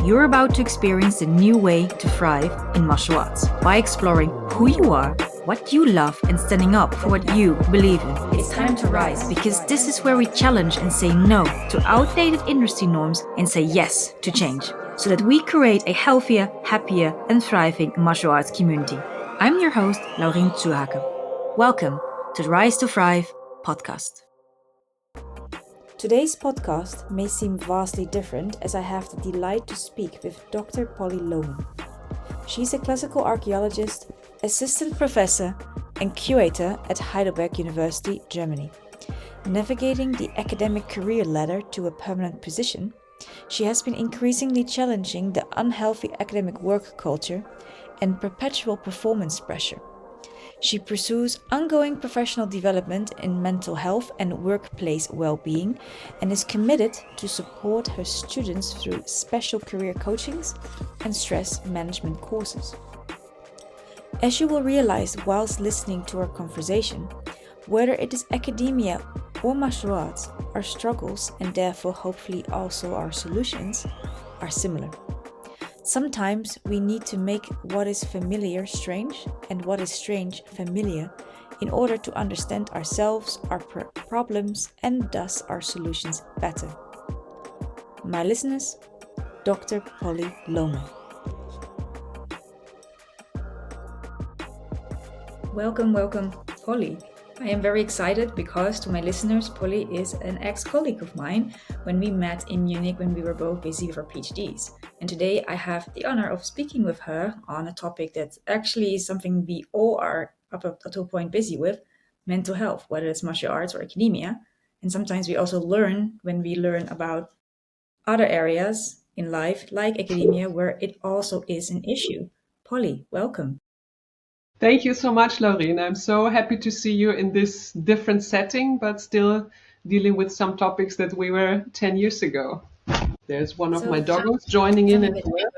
you're about to experience a new way to thrive in martial arts by exploring who you are, what you love, and standing up for what you believe in. It's time to rise, because this is where we challenge and say no to outdated industry norms and say yes to change, so that we create a healthier, happier, and thriving martial arts community. I'm your host, Laurien Zurhake. Welcome to the Rise to Thrive podcast. Today's podcast may seem vastly different, as I have the delight to speak with Dr. Polly Lohmann. She's a classical archaeologist, assistant professor, and curator at Heidelberg University, Germany. Navigating the academic career ladder to a permanent position, she has been increasingly challenging the unhealthy academic work culture and perpetual performance pressure. She pursues ongoing professional development in mental health and workplace well-being, and is committed to support her students through special career coachings and stress management courses. As you will realize whilst listening to our conversation, whether it is academia or martial arts, our struggles, and therefore hopefully also our solutions, are similar. Sometimes we need to make what is familiar strange and what is strange familiar in order to understand ourselves, our problems, and thus our solutions better. My listeners, Dr. Polly Lohmann. Welcome, Polly. I am very excited because, to my listeners, Polly is an ex-colleague of mine when we met in Munich when we were both busy with our PhDs. And today I have the honor of speaking with her on a topic that actually is something we all are up to a point busy with, mental health, whether it's martial arts or academia. And sometimes we also learn when we learn about other areas in life, like academia, where it also is an issue. Polly, welcome. Thank you so much, Laurien. I'm so happy to see you in this different setting, but still dealing with some topics that we were 10 years ago. There's one of my doggos joining in as well.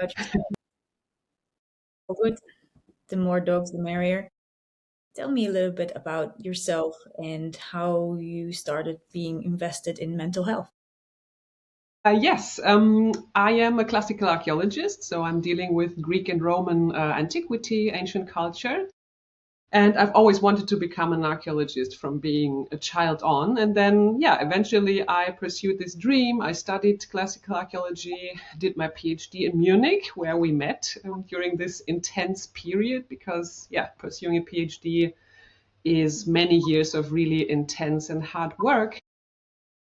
Good. The more dogs, the merrier. Tell me a little bit about yourself and how you started being invested in mental health. Yes, I am a classical archaeologist, so I'm dealing with Greek and Roman antiquity, ancient culture. And I've always wanted to become an archaeologist from being a child on. And then, eventually I pursued this dream. I studied classical archaeology, did my PhD in Munich, where we met during this intense period, because, pursuing a PhD is many years of really intense and hard work.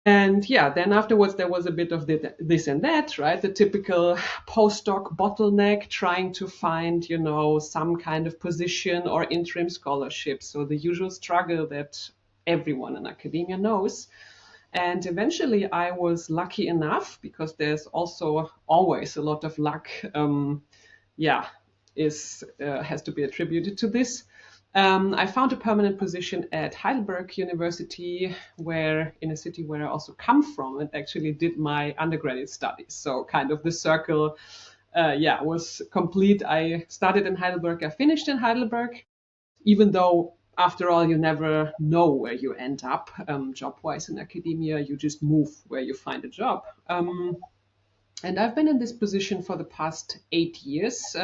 And then afterwards, there was a bit of this and that, right? The typical postdoc bottleneck, trying to find, some kind of position or interim scholarship. So the usual struggle that everyone in academia knows. And eventually I was lucky enough, because there's also always a lot of luck, has to be attributed to this. I found a permanent position at Heidelberg University, in a city where I also come from, and actually did my undergraduate studies. So kind of the circle, was complete. I started in Heidelberg, I finished in Heidelberg, even though after all, you never know where you end up job-wise in academia. You just move where you find a job. And I've been in this position for the past 8 years.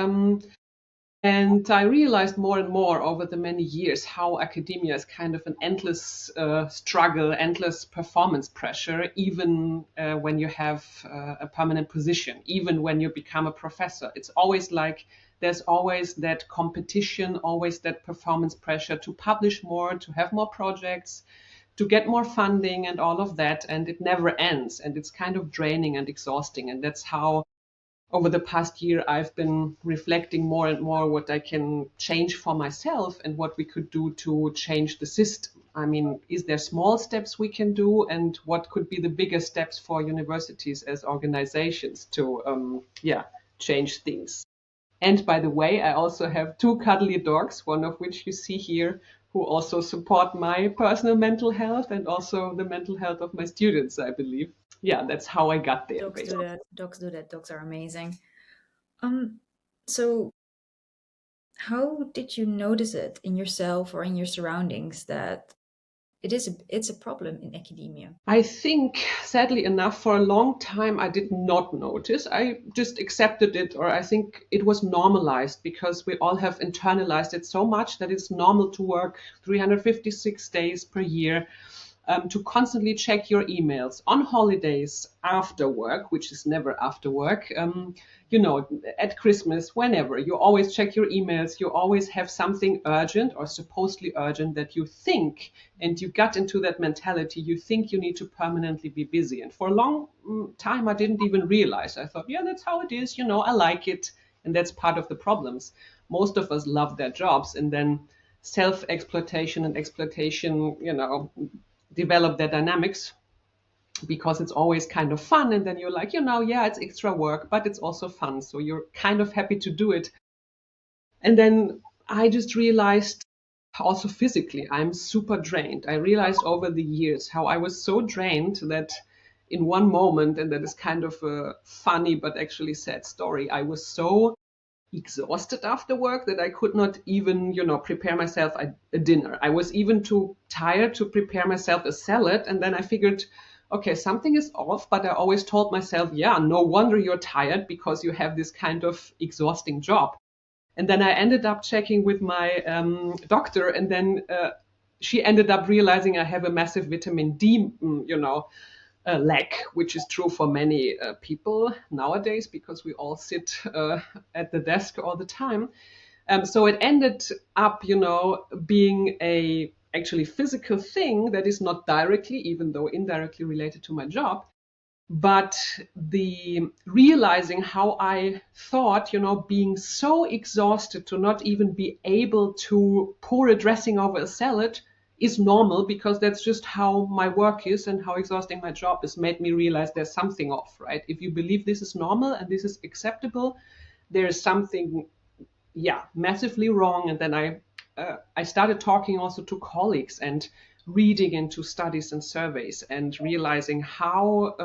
And I realized more and more over the many years how academia is kind of an endless struggle, endless performance pressure, even when you have a permanent position, even when you become a professor. It's always like there's always that competition, always that performance pressure to publish more, to have more projects, to get more funding and all of that. And it never ends. And it's kind of draining and exhausting. And that's how over the past year, I've been reflecting more and more what I can change for myself and what we could do to change the system. I mean, is there small steps we can do, and what could be the bigger steps for universities as organizations to, change things? And by the way, I also have 2 cuddly dogs, one of which you see here, who also support my personal mental health and also the mental health of my students, I believe. That's how I got there. Dogs do that. Dogs are amazing. So how did you notice it in yourself or in your surroundings that it's a problem in academia. I think, sadly enough, for a long time I did not notice. I just accepted it, or I think it was normalized because we all have internalized it so much that it's normal to work 356 days per year, to constantly check your emails on holidays, after work, which is never after work, at Christmas, whenever. You always check your emails. You always have something urgent or supposedly urgent that you think, and you got into that mentality. You think you need to permanently be busy. And for a long time, I didn't even realize. I thought, yeah, that's how it is. I like it. And that's part of the problems. Most of us love their jobs, and then self-exploitation and exploitation, develop their dynamics because it's always kind of fun. And then you're like, yeah, it's extra work, but it's also fun. So you're kind of happy to do it. And then I just realized also physically, I'm super drained. I realized over the years how I was so drained that in one moment, and that is kind of a funny but actually sad story, I was so exhausted after work that I could not even, prepare myself a dinner. I was even too tired to prepare myself a salad. And then I figured, okay, something is off. But I always told myself, yeah, no wonder you're tired because you have this kind of exhausting job. And then I ended up checking with my doctor, and then she ended up realizing I have a massive vitamin D, lack, which is true for many people nowadays because we all sit at the desk all the time. So it ended up, being a actually physical thing that is not directly, even though indirectly related to my job. But the realizing how I thought, being so exhausted to not even be able to pour a dressing over a salad is normal because that's just how my work is and how exhausting my job is, made me realize there's something off, right? If you believe this is normal and this is acceptable, there's something, massively wrong. And then I started talking also to colleagues and reading into studies and surveys and realizing how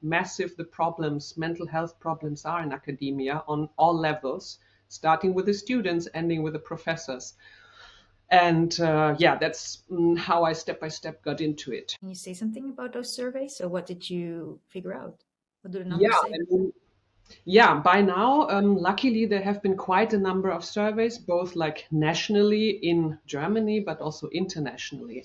massive the problems, mental health problems are in academia on all levels, starting with the students, ending with the professors. And that's how I step by step got into it. Can you say something about those surveys? So what did you figure out? What do the Yeah, numbers say? by now, luckily, there have been quite a number of surveys, both like nationally in Germany, but also internationally.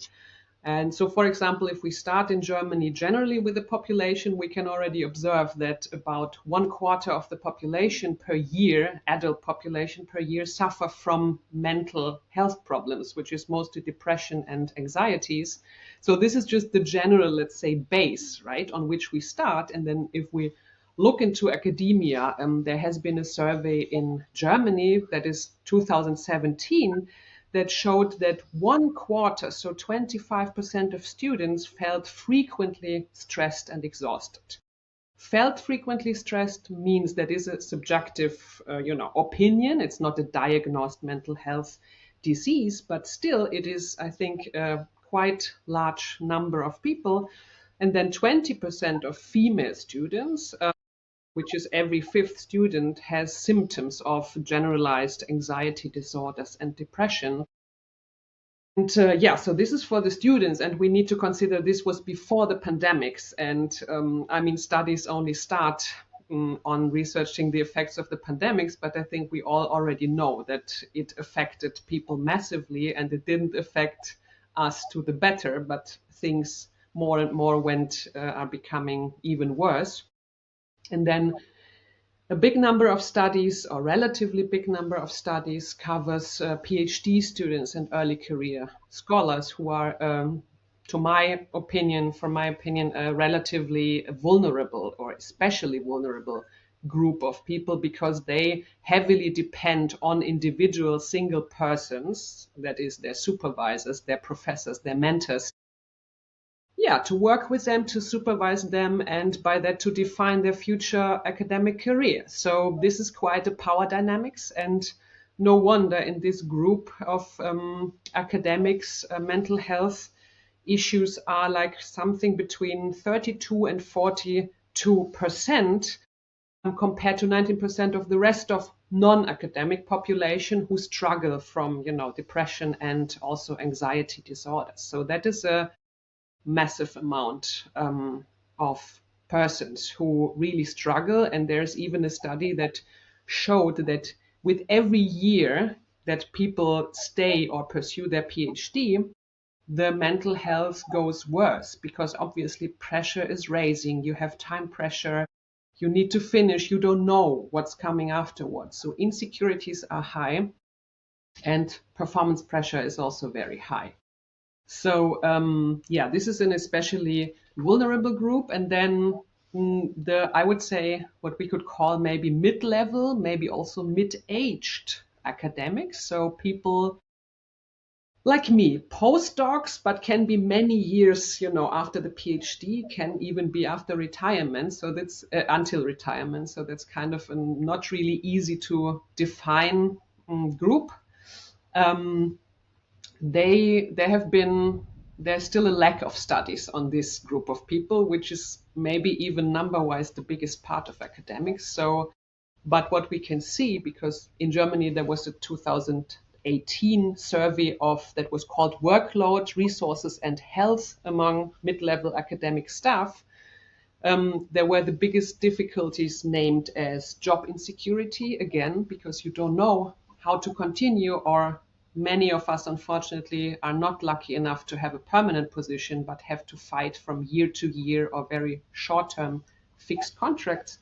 And so, for example, if we start in Germany generally with the population, we can already observe that about 1/4 of the population per year, adult population per year, suffer from mental health problems, which is mostly depression and anxieties. So this is just the general, let's say, base, right, on which we start. And then if we look into academia, there has been a survey in Germany that is 2017 that showed that 1/4, so 25% of students felt frequently stressed and exhausted. Felt frequently stressed means that is a subjective, opinion. It's not a diagnosed mental health disease, but still it is, I think, a quite large number of people. And then 20% of female students, which is every fifth student, has symptoms of generalized anxiety disorders and depression. And so this is for the students, and we need to consider this was before the pandemics. And studies only start on researching the effects of the pandemics, but I think we all already know that it affected people massively, and it didn't affect us to the better, but things more and more are becoming even worse. And then a big number of studies, or relatively big number of studies, covers PhD students and early career scholars who are, from my opinion, a relatively vulnerable or especially vulnerable group of people because they heavily depend on individual single persons, that is their supervisors, their professors, their mentors, to work with them, to supervise them, and by that to define their future academic career. So this is quite a power dynamics, and no wonder in this group of academics, mental health issues are like something between 32 and 42%, compared to 19% of the rest of non-academic population who struggle from, depression and also anxiety disorders. So that is a massive amount of persons who really struggle. And there's even a study that showed that with every year that people stay or pursue their PhD, the mental health goes worse because obviously pressure is raising. You have time pressure. You need to finish. You don't know what's coming afterwards. So insecurities are high and performance pressure is also very high. So yeah, this is an especially vulnerable group. And then I would say what we could call maybe mid-level, maybe also mid-aged academics. So people like me, postdocs, but can be many years, after the PhD, can even be after retirement. So that's until retirement. So that's kind of a not really easy to define group. There's still a lack of studies on this group of people, which is maybe even number-wise the biggest part of academics. So, but what we can see, because in Germany there was a 2018 survey that was called Workload, Resources and Health among mid-level academic staff. There were the biggest difficulties named as job insecurity, again, because you don't know how to continue, or many of us, unfortunately, are not lucky enough to have a permanent position, but have to fight from year to year or very short-term fixed contracts,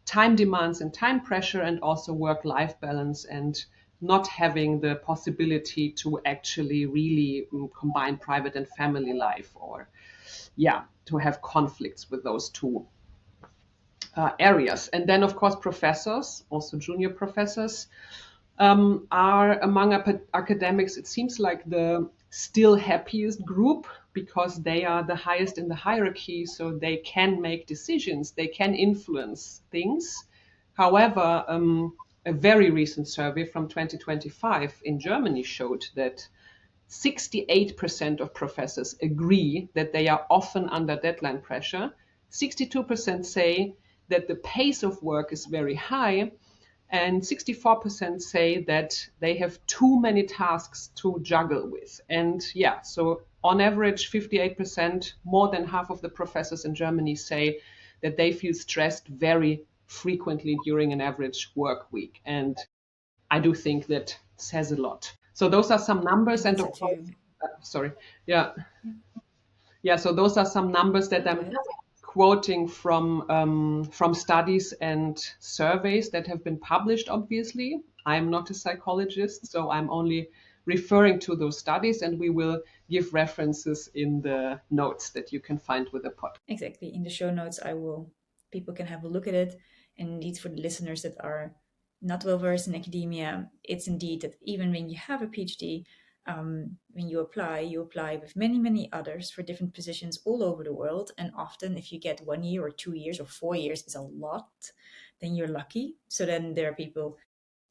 time demands and time pressure, and also work-life balance, and not having the possibility to actually really combine private and family life, or to have conflicts with those two areas. And then, of course, professors, also junior professors, are among academics, it seems like the still happiest group, because they are the highest in the hierarchy, so they can make decisions, they can influence things. However, a very recent survey from 2025 in Germany showed that 68% of professors agree that they are often under deadline pressure. 62% say that the pace of work is very high, and 64% say that they have too many tasks to juggle with. And so on average, 58%, more than half of the professors in Germany, say that they feel stressed very frequently during an average work week. And I do think that says a lot. So those are some numbers, and of course, sorry, so those are some numbers that I'm quoting from studies and surveys that have been published. Obviously, I'm not a psychologist, so I'm only referring to those studies, and we will give references in the notes that you can find with the podcast. Exactly, in the show notes, people can have a look at it. And indeed, for the listeners that are not well versed in academia, it's indeed that even when you have a PhD, when you apply with many, many others for different positions all over the world. And often if you get 1 year or 2 years or 4 years is a lot, then you're lucky. So then there are people,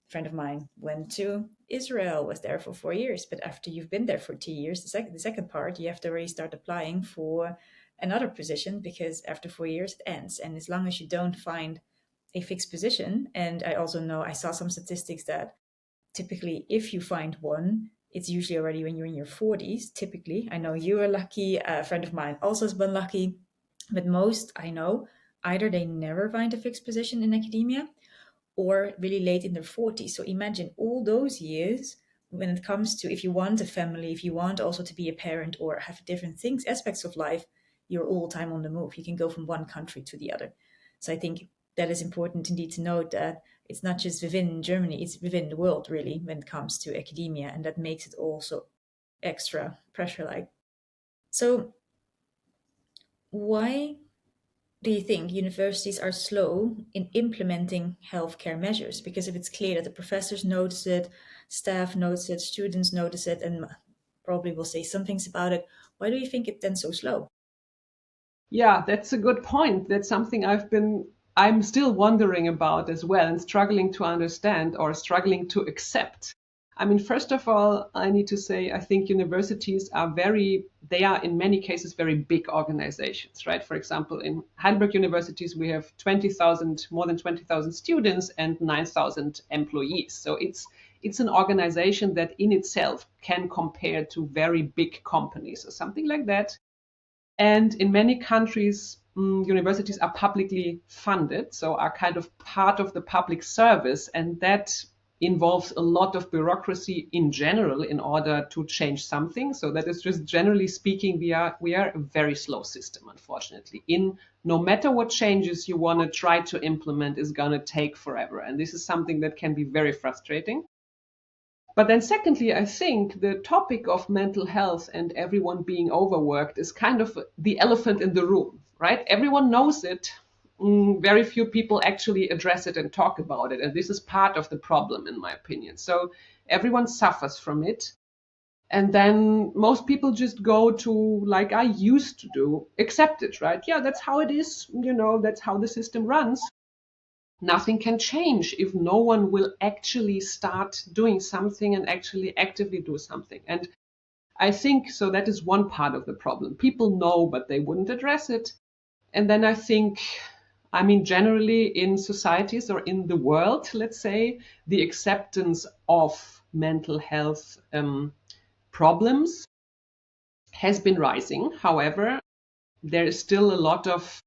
a friend of mine went to Israel, was there for 4 years. But after you've been there for 2 years, the second part, you have to already start applying for another position, because after 4 years it ends. And as long as you don't find a fixed position, and I saw some statistics that typically if you find one, it's usually already when you're in your 40s, typically. I know you are lucky, a friend of mine also has been lucky, but most I know, either they never find a fixed position in academia or really late in their 40s. So imagine all those years when it comes to, if you want a family, if you want also to be a parent or have different things, aspects of life, you're all the time on the move. You can go from one country to the other. So I think that is important indeed to note that it's not just within Germany, it's within the world really when it comes to academia, and that makes it also extra pressure-like. So why do you think universities are slow in implementing healthcare measures? Because if it's clear that the professors notice it, staff notice it, students notice it, and probably will say some things about it, why do you think it's then so slow? Yeah, that's a good point. That's something I'm still wondering about as well, and struggling to understand or struggling to accept. I mean, first of all, I need to say, I think universities they are in many cases very big organizations, right? For example, in Heidelberg universities, we have more than 20,000 students and 9,000 employees. So it's an organization that in itself can compare to very big companies or something like that. And in many countries, universities are publicly funded, so are kind of part of the public service. And that involves a lot of bureaucracy in general in order to change something. So that is just generally speaking, we are a very slow system, unfortunately. In no matter what changes you want to try to implement is going to take forever. And this is something that can be very frustrating. But then, secondly, I think the topic of mental health and everyone being overworked is kind of the elephant in the room, right? Everyone knows it. Very few people actually address it and talk about it. And this is part of the problem, in my opinion. So everyone suffers from it. And then most people just go to, like I used to do, accept it, right? Yeah, that's how it is. That's how the system runs. Nothing can change if no one will actually start doing something and actually actively do something. And I think so that is one part of the problem. People know, but they wouldn't address it. And then I think, generally in societies or in the world, let's say, the acceptance of mental health problems has been rising. However, there is still a lot of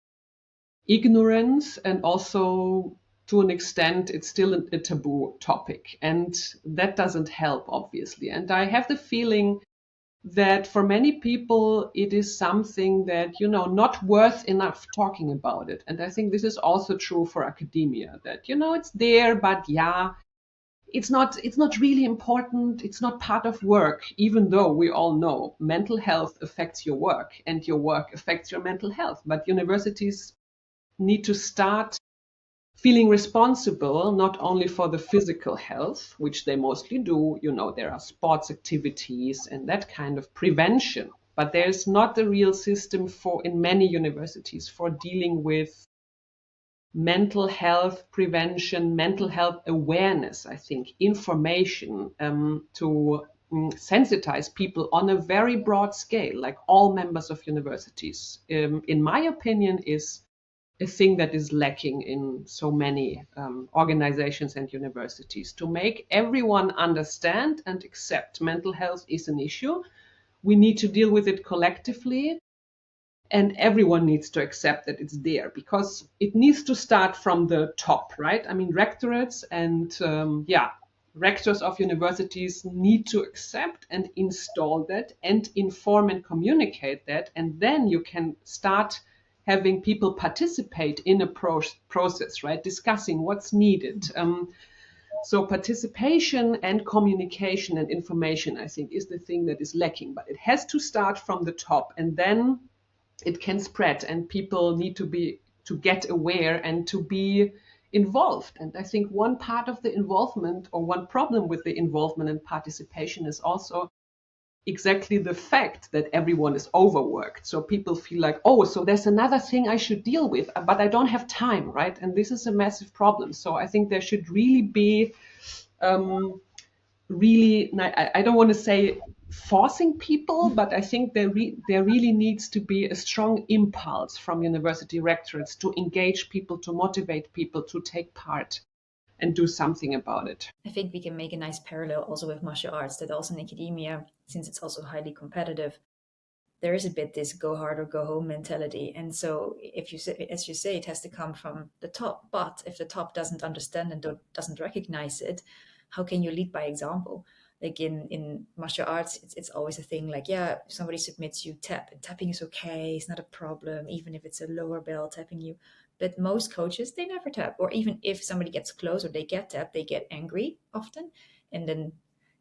ignorance, and also to an extent it's still a taboo topic, and that doesn't help, obviously. And I have the feeling that for many people it is something that not worth enough talking about it. And I think this is also true for academia, that it's there, but yeah, it's not really important. It's not part of work, even though we all know mental health affects your work and your work affects your mental health. But universities need to start feeling responsible not only for the physical health, which they mostly do. There are sports activities and that kind of prevention, but there's not a real system in many universities for dealing with mental health prevention, mental health awareness, I think, information, to sensitize people on a very broad scale, like all members of universities, in my opinion, is a thing that is lacking in so many organizations and universities. To make everyone understand and accept mental health is an issue, we need to deal with it collectively, and everyone needs to accept that it's there, because it needs to start from the top, right? Rectorates and rectors of universities need to accept and install that and inform and communicate that, and then you can start having people participate in a process, right? Discussing what's needed. So participation and communication and information, I think, is the thing that is lacking, but it has to start from the top, and then it can spread, and people need to get aware and to be involved. And I think one part of the involvement, or one problem with the involvement and participation, is also exactly the fact that everyone is overworked. So people feel like, oh, so there's another thing I should deal with, but I don't have time, right? And this is a massive problem. So I think there should really be I don't want to say forcing people, but I think there really needs to be a strong impulse from university rectorates to engage people, to motivate people to take part and do something about it. I think we can make a nice parallel also with martial arts, that also in academia, since it's also highly competitive, there is a bit this go hard or go home mentality. And so if you say, as you say, it has to come from the top, but if the top doesn't understand and doesn't recognize it, how can you lead by example? Like in martial arts, it's always a thing like, yeah, if somebody submits, you tap, and tapping is okay, it's not a problem, even if it's a lower belt tapping you. But most coaches, they never tap, or even if somebody gets close or they get tapped, they get angry often and then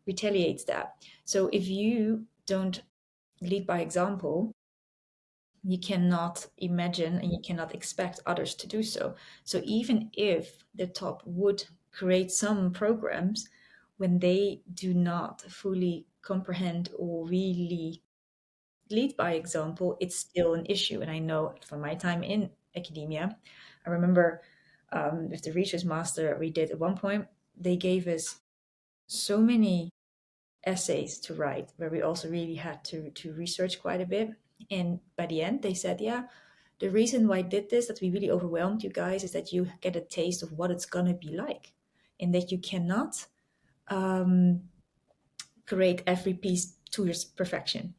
retaliates that. So if you don't lead by example, you cannot imagine and you cannot expect others to do so. So even if the top would create some programs, when they do not fully comprehend or really lead by example, it's still an issue. And I know from my time in academia, I remember with the research master we did at one point, they gave us so many essays to write where we also really had to research quite a bit. And by the end, they said, yeah, the reason why I did this, that we really overwhelmed you guys, is that you get a taste of what it's going to be like, and that you cannot create every piece to your perfection.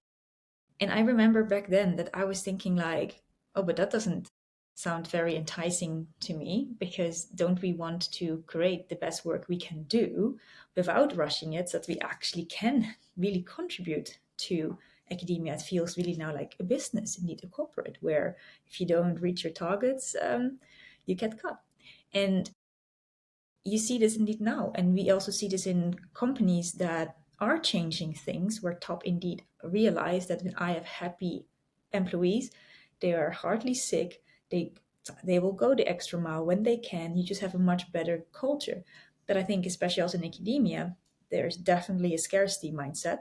And I remember back then that I was thinking like, oh, but that doesn't sound very enticing to me, because don't we want to create the best work we can do without rushing it so that we actually can really contribute to academia? It feels really now like a business, indeed a corporate, where if you don't reach your targets, you get cut. And you see this indeed now. And we also see this in companies that are changing things, where top indeed realize that when I have happy employees, they are hardly sick, they will go the extra mile when they can. You just have a much better culture. But I think especially also in academia, there's definitely a scarcity mindset.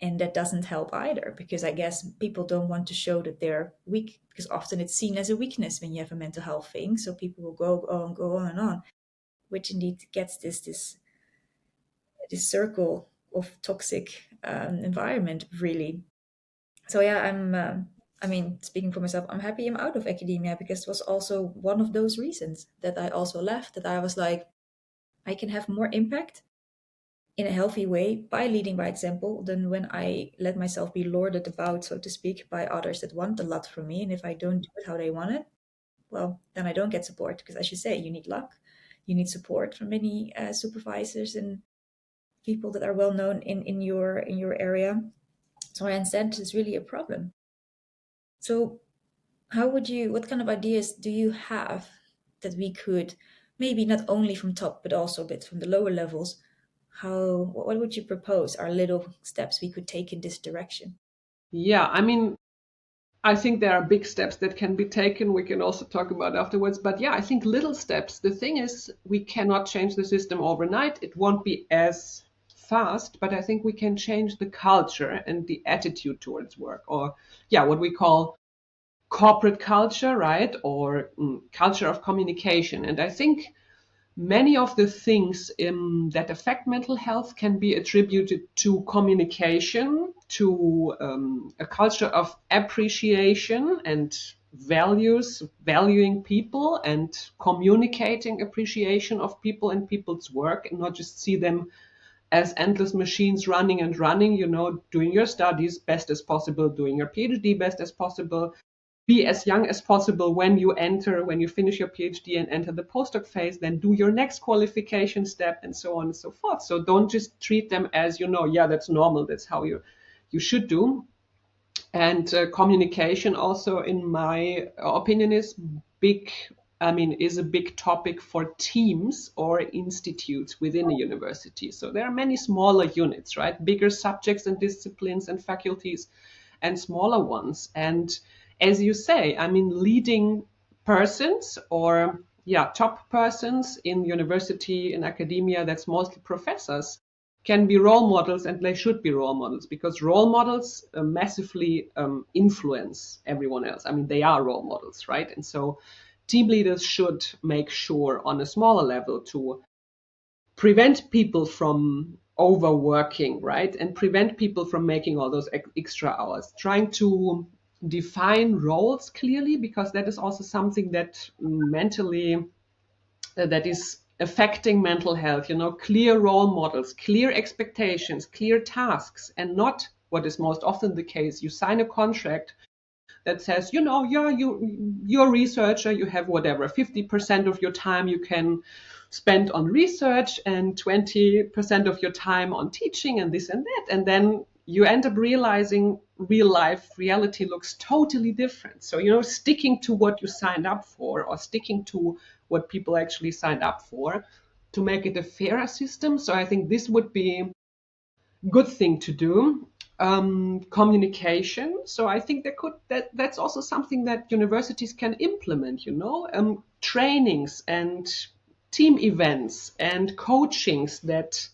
And that doesn't help either, because I guess people don't want to show that they're weak, because often it's seen as a weakness when you have a mental health thing. So people will go on and on, which indeed gets this circle of toxic environment, really. So yeah, I mean, speaking for myself, I'm happy I'm out of academia, because it was also one of those reasons that I also left, that I was like, I can have more impact in a healthy way by leading by example than when I let myself be lorded about, so to speak, by others that want a lot from me. And if I don't do it how they want it, well, then I don't get support, because as you say, you need luck, you need support from many supervisors and people that are well known in your area. So I understand is really a problem. So what kind of ideas do you have that we could, maybe not only from top but also a bit from the lower levels, what would you propose are little steps we could take in this direction? Yeah, I mean, I think there are big steps that can be taken. We can also talk about afterwards. But yeah, I think little steps. The thing is, we cannot change the system overnight. It won't be as fast, but I think we can change the culture and the attitude towards work, or yeah, what we call corporate culture, right? Or culture of communication. And I think many of the things that affect mental health can be attributed to communication, to a culture of appreciation and values, valuing people and communicating appreciation of people and people's work, and not just see them as endless machines running and running, doing your studies best as possible, doing your PhD best as possible, be as young as possible when you finish your PhD and enter the postdoc phase, then do your next qualification step, and so on and so forth. So don't just treat them as, yeah, that's normal, that's how you should do. And communication also, in my opinion, is a big topic for teams or institutes within a university. So there are many smaller units, right? Bigger subjects and disciplines and faculties, and smaller ones. And as you say, leading persons, or top persons in university, in academia, that's mostly professors, can be role models, and they should be role models, because role models massively influence everyone else. They are role models, right? And so team leaders should make sure on a smaller level to prevent people from overworking, right? And prevent people from making all those extra hours. Trying to define roles clearly, because that is also something that mentally, that is affecting mental health. Clear role models, clear expectations, clear tasks, and not what is most often the case. You sign a contract that says, you're a researcher, you have whatever, 50% of your time you can spend on research and 20% of your time on teaching and this and that. And then you end up realizing reality looks totally different. So, sticking to what you signed up for, or sticking to what people actually signed up for, to make it a fairer system. So I think this would be a good thing to do. Communication. So I think that's also something that universities can implement, trainings and team events and coachings that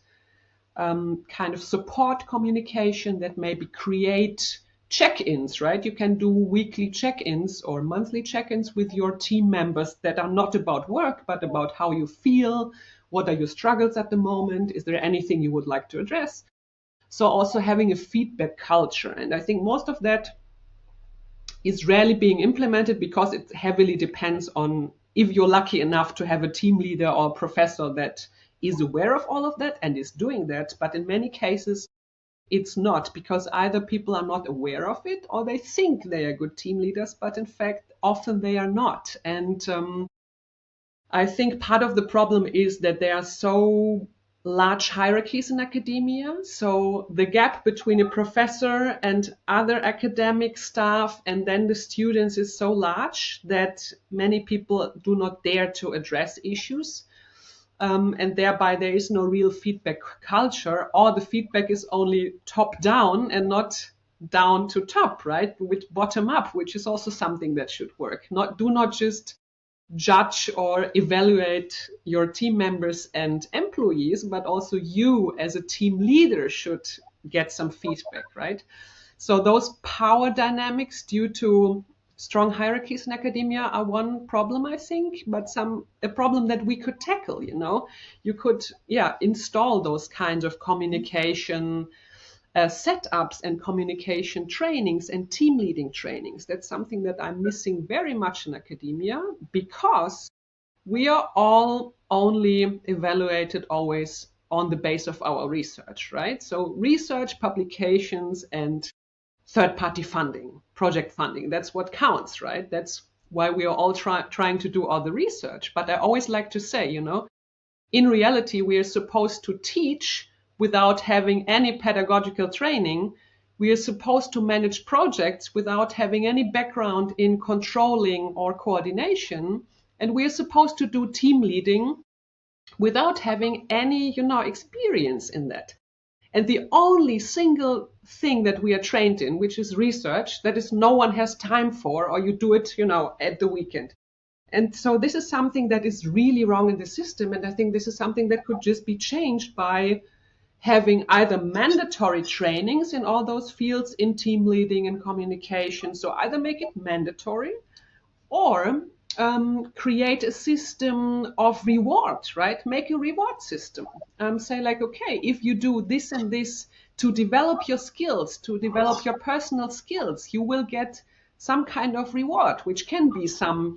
kind of support communication, that maybe create check-ins, right? You can do weekly check-ins or monthly check-ins with your team members that are not about work, but about how you feel. What are your struggles at the moment? Is there anything you would like to address? So also having a feedback culture. And I think most of that is rarely being implemented, because it heavily depends on if you're lucky enough to have a team leader or professor that is aware of all of that and is doing that. But in many cases, it's not, because either people are not aware of it or they think they are good team leaders, but in fact, often they are not. And I think part of the problem is that there are so large hierarchies in academia. So the gap between a professor and other academic staff and then the students is so large that many people do not dare to address issues. And thereby there is no real feedback culture, or the feedback is only top down and not down to top, right? With bottom up, which is also something that should work. Do not just judge or evaluate your team members and employees, but also you as a team leader should get some feedback, right? So those power dynamics due to strong hierarchies in academia are one problem, I think, but a problem that we could tackle. You could, install those kinds of communication setups and communication trainings and team leading trainings. That's something that I'm missing very much in academia, because we are all only evaluated always on the base of our research, right? So research, publications, and third-party funding, project funding, that's what counts, right? That's why we are all trying to do all the research. But I always like to say, in reality, we are supposed to teach without having any pedagogical training. We are supposed to manage projects without having any background in controlling or coordination. And we are supposed to do team leading without having any, experience in that. And the only single thing that we are trained in, which is research, that is no one has time for, or you do it, at the weekend. And so this is something that is really wrong in the system. And I think this is something that could just be changed by having either mandatory trainings in all those fields in team leading and communication. So either make it mandatory, or create a system of rewards, right? Make a reward system. Say like, okay, if you do this and this to develop your skills, to develop your personal skills, you will get some kind of reward, which can be some,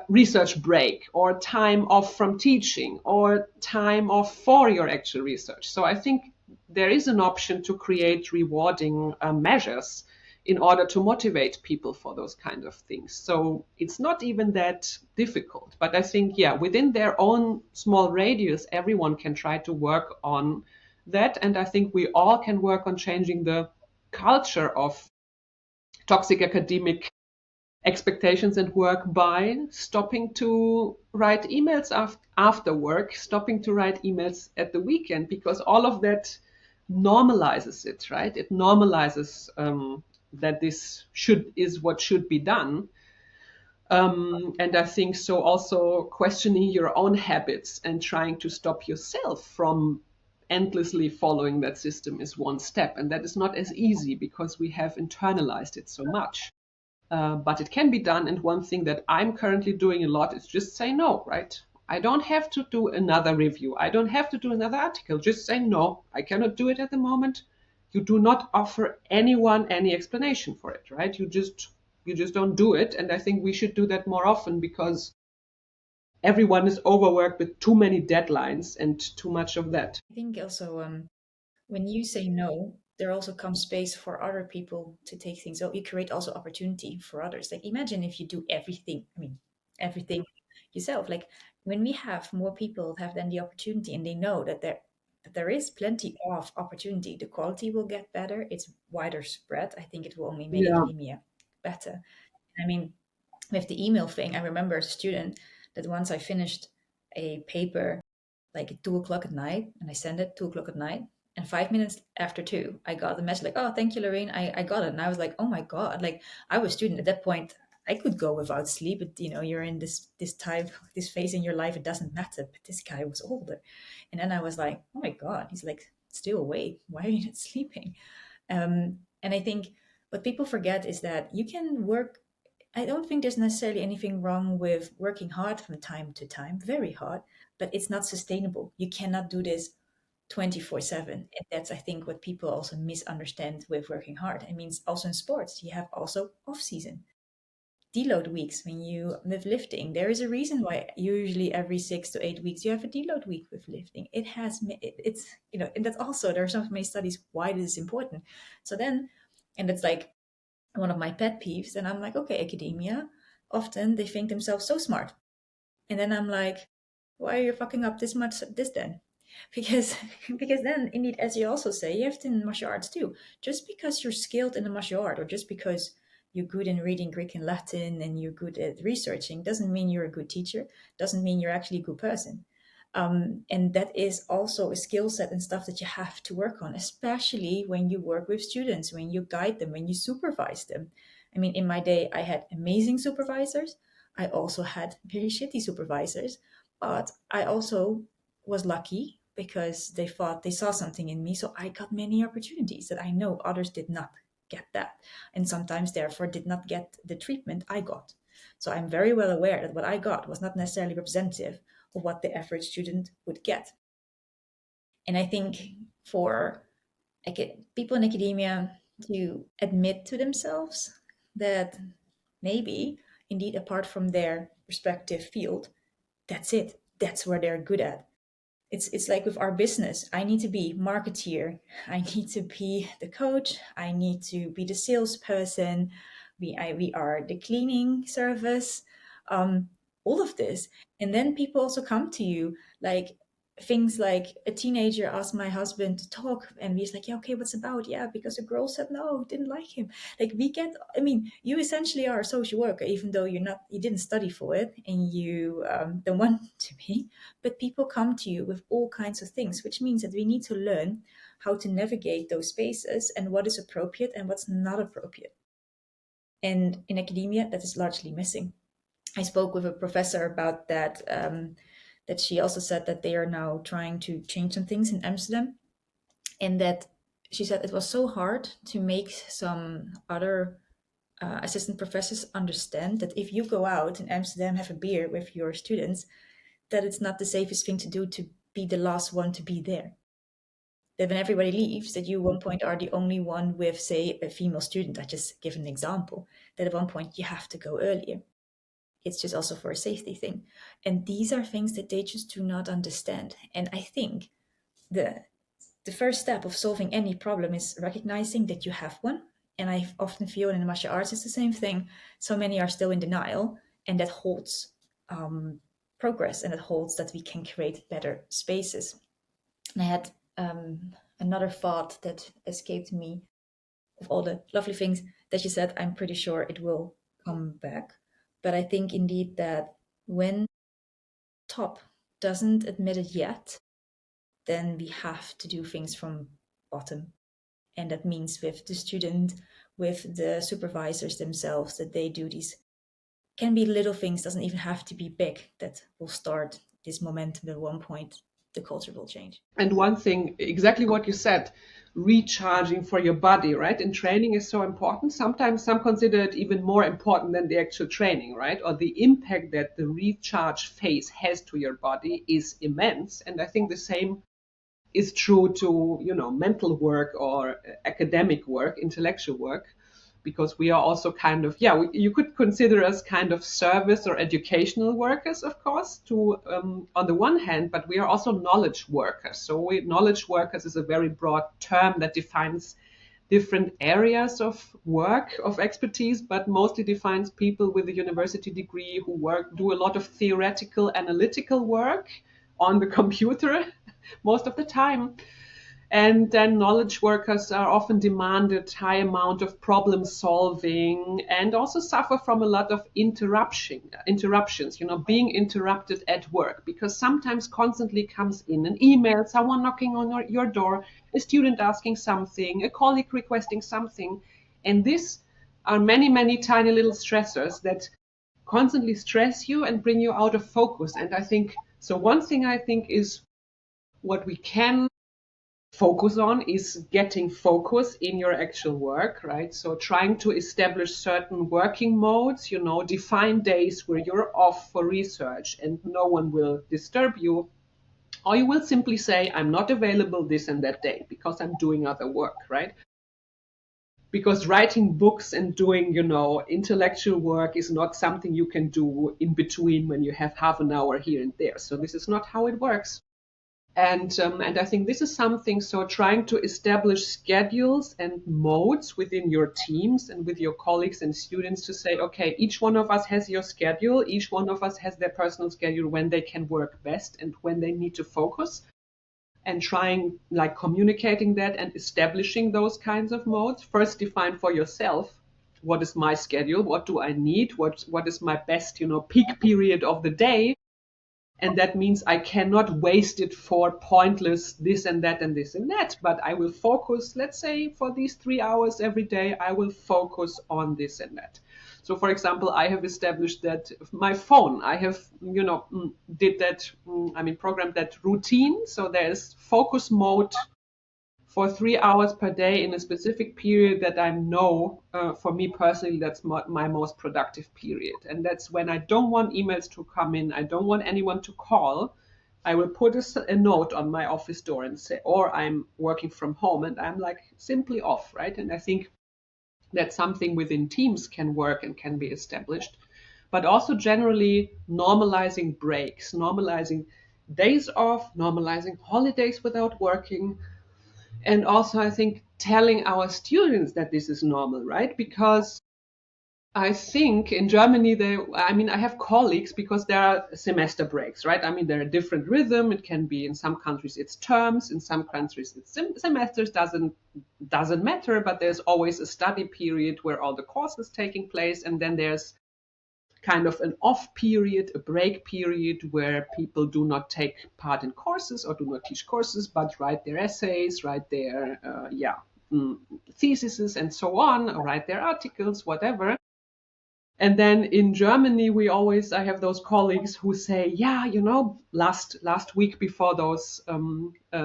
research break, or time off from teaching, or time off for your actual research. So I think there is an option to create rewarding measures in order to motivate people for those kind of things. So it's not even that difficult. But I think, within their own small radius, everyone can try to work on that. And I think we all can work on changing the culture of toxic academic expectations and work by stopping to write emails after work, stopping to write emails at the weekend, because all of that normalizes it, right? It normalizes that this is what should be done. And I think so also questioning your own habits and trying to stop yourself from endlessly following that system is one step. And that is not as easy because we have internalized it so much. But it can be done. And one thing that I'm currently doing a lot is just say no, right? I don't have to do another review. I don't have to do another article. Just say no, I cannot do it at the moment. You do not offer anyone any explanation for it, right? You just don't do it. And I think we should do that more often, because everyone is overworked with too many deadlines and too much of that. I think also when you say no, there also comes space for other people to take things. So you create also opportunity for others. Like imagine if you do everything, everything yourself. Like when we have more people have then the opportunity and they know that there is plenty of opportunity, the quality will get better. It's wider spread. I think it will only make Yeah. academia better. With the email thing, I remember as a student that once I finished a paper like at 2 o'clock at night, and I sent it 2 o'clock at night. And 5 minutes after two, I got the message like, "Oh, thank you, Laurien. I got it." And I was like, "Oh my god!" Like I was a student at that point. I could go without sleep, but you're in this phase in your life. It doesn't matter. But this guy was older, and then I was like, "Oh my god!" He's like still awake. Why are you not sleeping? And I think what people forget is that you can work. I don't think there's necessarily anything wrong with working hard from time to time, very hard, but it's not sustainable. You cannot do this 24/7. And that's, I think, what people also misunderstand with working hard. It means also in sports, you have also off season. deload weeks when you with lifting. There is a reason why usually every 6 to 8 weeks you have a deload week with lifting. It's and that's also, there are so many studies why this is important. So then, and it's like one of my pet peeves, and I'm like, okay, academia, often they think themselves so smart, and then I'm like, why are you fucking up this much this then? Because because then indeed, as you also say, you have to in martial arts too. Just because you're skilled in the martial art, or just because you're good in reading Greek and Latin and you're good at researching, doesn't mean you're a good teacher, doesn't mean you're actually a good person. And that is also a skill set and stuff that you have to work on, especially when you work with students, when you guide them, when you supervise them. I mean, in my day, I had amazing supervisors. I also had very shitty supervisors, but I also was lucky because they thought they saw something in me. So I got many opportunities that I know others did not get that. And sometimes, therefore, did not get the treatment I got. So I'm very well aware that what I got was not necessarily representative of what the average student would get. And I think for people in academia to admit to themselves that maybe, indeed, apart from their respective field, that's it. That's where they're good at. It's like with our business. I need to be marketeer. I need to be the coach. I need to be the salesperson. We are the cleaning service. Um, all of this, and then people also come to you like things like a teenager asked my husband to talk, and he's like, yeah, okay, what's about? Yeah, because a girl said no, didn't like him. Like we get, I mean, you essentially are a social worker, even though you didn't study for it, and you don't want to be. But people come to you with all kinds of things, which means that we need to learn how to navigate those spaces and what is appropriate and what's not appropriate. And in academia, that is largely missing. I spoke with a professor about that. That she also said that they are now trying to change some things in Amsterdam, and that she said it was so hard to make some other assistant professors understand that if you go out in Amsterdam, have a beer with your students, that it's not the safest thing to do to be the last one to be there. That when everybody leaves, that you at one point are the only one with, say, a female student. I just give an example. That at one point you have to go earlier. It's just also for a safety thing. And these are things that they just do not understand. And I think the first step of solving any problem is recognizing that you have one. And I often feel in the martial arts it's the same thing. So many are still in denial, and that holds progress, and it holds that we can create better spaces. And I had another thought that escaped me of all the lovely things that you said. I'm pretty sure it will come back. But I think indeed that when top doesn't admit it yet, then we have to do things from bottom. And that means with the student, with the supervisors themselves, that they do these, can be little things, doesn't even have to be big, that will start this momentum. At one point the culture will change. And one thing, exactly what you said, recharging for your body, right? And training is so important. Sometimes some consider it even more important than the actual training, right? Or the impact that the recharge phase has to your body is immense. And I think the same is true to, mental work or academic work, intellectual work, because we are also kind of, you could consider us kind of service or educational workers, of course, to on the one hand, but we are also knowledge workers. So knowledge workers is a very broad term that defines different areas of work, of expertise, but mostly defines people with a university degree who do a lot of theoretical, analytical work on the computer most of the time. And then knowledge workers are often demanded high amount of problem solving, and also suffer from a lot of interruptions, being interrupted at work, because sometimes constantly comes in an email, someone knocking on your door, a student asking something, a colleague requesting something. And these are many, many tiny little stressors that constantly stress you and bring you out of focus. And I think, so one thing I think is what we can focus on is getting focus in your actual work, right? So trying to establish certain working modes, define days where you're off for research and no one will disturb you. Or you will simply say, I'm not available this and that day because I'm doing other work, right? because writing books and doing, intellectual work is not something you can do in between when you have half an hour here and there. So this is not how it works. And I think this is something, so trying to establish schedules and modes within your teams and with your colleagues and students to say, okay, each one of us has your schedule, each one of us has their personal schedule when they can work best and when they need to focus, and trying, like, communicating that and establishing those kinds of modes. First, define for yourself, what is my schedule, what do I need, what is my best, peak period of the day. And that means I cannot waste it for pointless this and that and this and that, but I will focus, let's say for these 3 hours every day, I will focus on this and that. So for example, I have established that my phone, I have, did that, programmed that routine. So there's focus mode for 3 hours per day in a specific period that I know, for me personally, that's my most productive period. And that's when I don't want emails to come in, I don't want anyone to call. I will put a note on my office door and say, or I'm working from home and I'm like simply off, right? And I think that something within teams can work and can be established. But also generally normalizing breaks, normalizing days off, normalizing holidays without working, and also I think telling our students that this is normal, right? Because I think in Germany, I have colleagues, because there are semester breaks, right? There are different rhythm. It can be, in some countries it's terms, in some countries it's semesters. Doesn't matter, but there's always a study period where all the courses taking place, and then there's kind of an off period, a break period, where people do not take part in courses or do not teach courses, but write their essays, write their theses and so on, or write their articles, whatever. And then in Germany, I have those colleagues who say, yeah, last week before those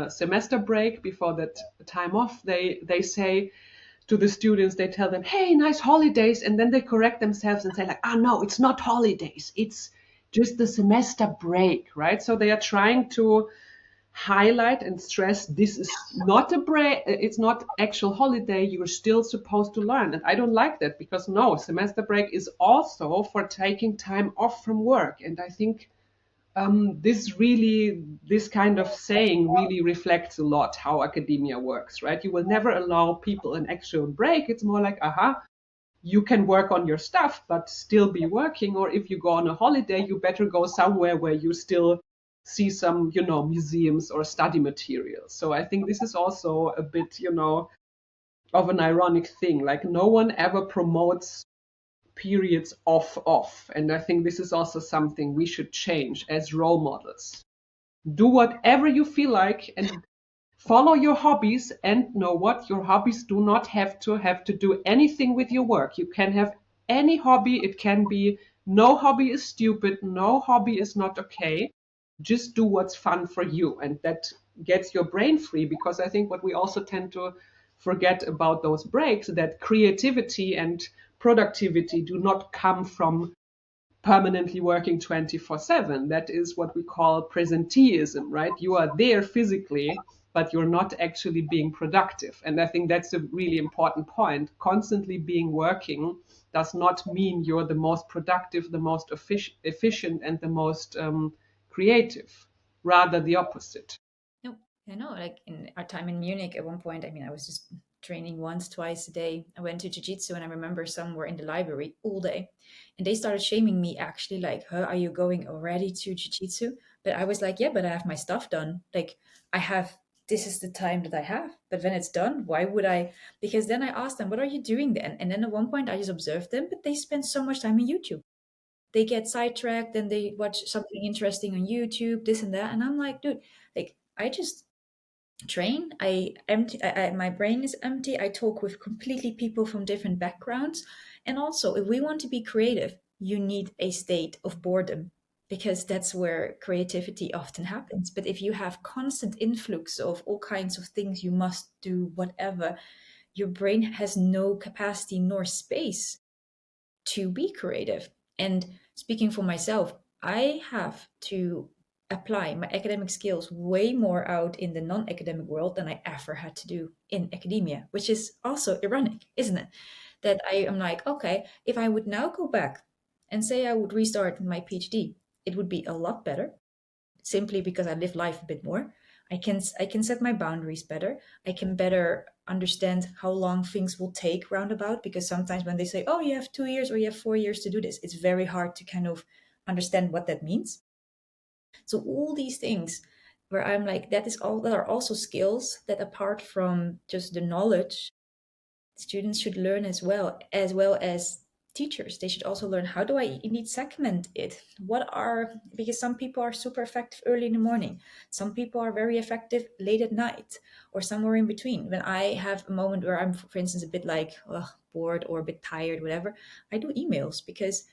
semester break, before that time off, they say to the students, they tell them, hey, nice holidays. And then they correct themselves and say like, no, it's not holidays. It's just the semester break, right? So they are trying to highlight and stress this is not a break. It's not actual holiday. You're still supposed to learn. And I don't like that, because no, semester break is also for taking time off from work. And I think this kind of saying really reflects a lot how academia works, right? You will never allow people an actual break. It's more like, you can work on your stuff, but still be working. Or if you go on a holiday, you better go somewhere where you still see some, museums or study materials. So I think this is also a bit, of an ironic thing. Like, no one ever promotes periods off. And I think this is also something we should change as role models. Do whatever you feel like and follow your hobbies, and know what, your hobbies do not have to do anything with your work. You can have any hobby. It can be, no hobby is stupid, no hobby is not okay. Just do what's fun for you, and that gets your brain free. Because I think what we also tend to forget about those breaks, that creativity and productivity do not come from permanently working 24/7. That is what we call presenteeism, right? You are there physically, but you're not actually being productive. And I think that's a really important point. Constantly being working does not mean you're the most productive, the most efficient, and the most creative. Rather the opposite. No, I know. Like in our time in Munich, at one point, I was just training once, twice a day. I went to jiu-jitsu, and I remember some were in the library all day, and they started shaming me actually, like, "Huh, are you going already to jiu-jitsu?" But I was like, "Yeah, but I have my stuff done. Like, I have. This is the time that I have. But when it's done, why would I?" Because then I asked them, "What are you doing then?" And then at one point, I just observed them, but they spend so much time on YouTube. They get sidetracked, then they watch something interesting on YouTube, this and that, and I'm like, dude, like, I just train. I empty. My brain is empty. I talk with completely people from different backgrounds, and also, if we want to be creative, you need a state of boredom, because that's where creativity often happens. But if you have constant influx of all kinds of things, you must do whatever, your brain has no capacity nor space to be creative. And speaking for myself, I have to apply my academic skills way more out in the non-academic world than I ever had to do in academia, which is also ironic, isn't it? That I am like, okay, if I would now go back and say I would restart my PhD, it would be a lot better simply because I live life a bit more. I can set my boundaries better. I can better understand how long things will take roundabout, because sometimes when they say, oh, you have 2 years or you have 4 years to do this, it's very hard to kind of understand what that means. So all these things where I'm like, that are also skills that apart from just the knowledge, students should learn as well as teachers. They should also learn, how do I indeed segment it? Because some people are super effective early in the morning, some people are very effective late at night, or somewhere in between. When I have a moment where I'm, for instance, a bit like bored or a bit tired, whatever, I do emails, because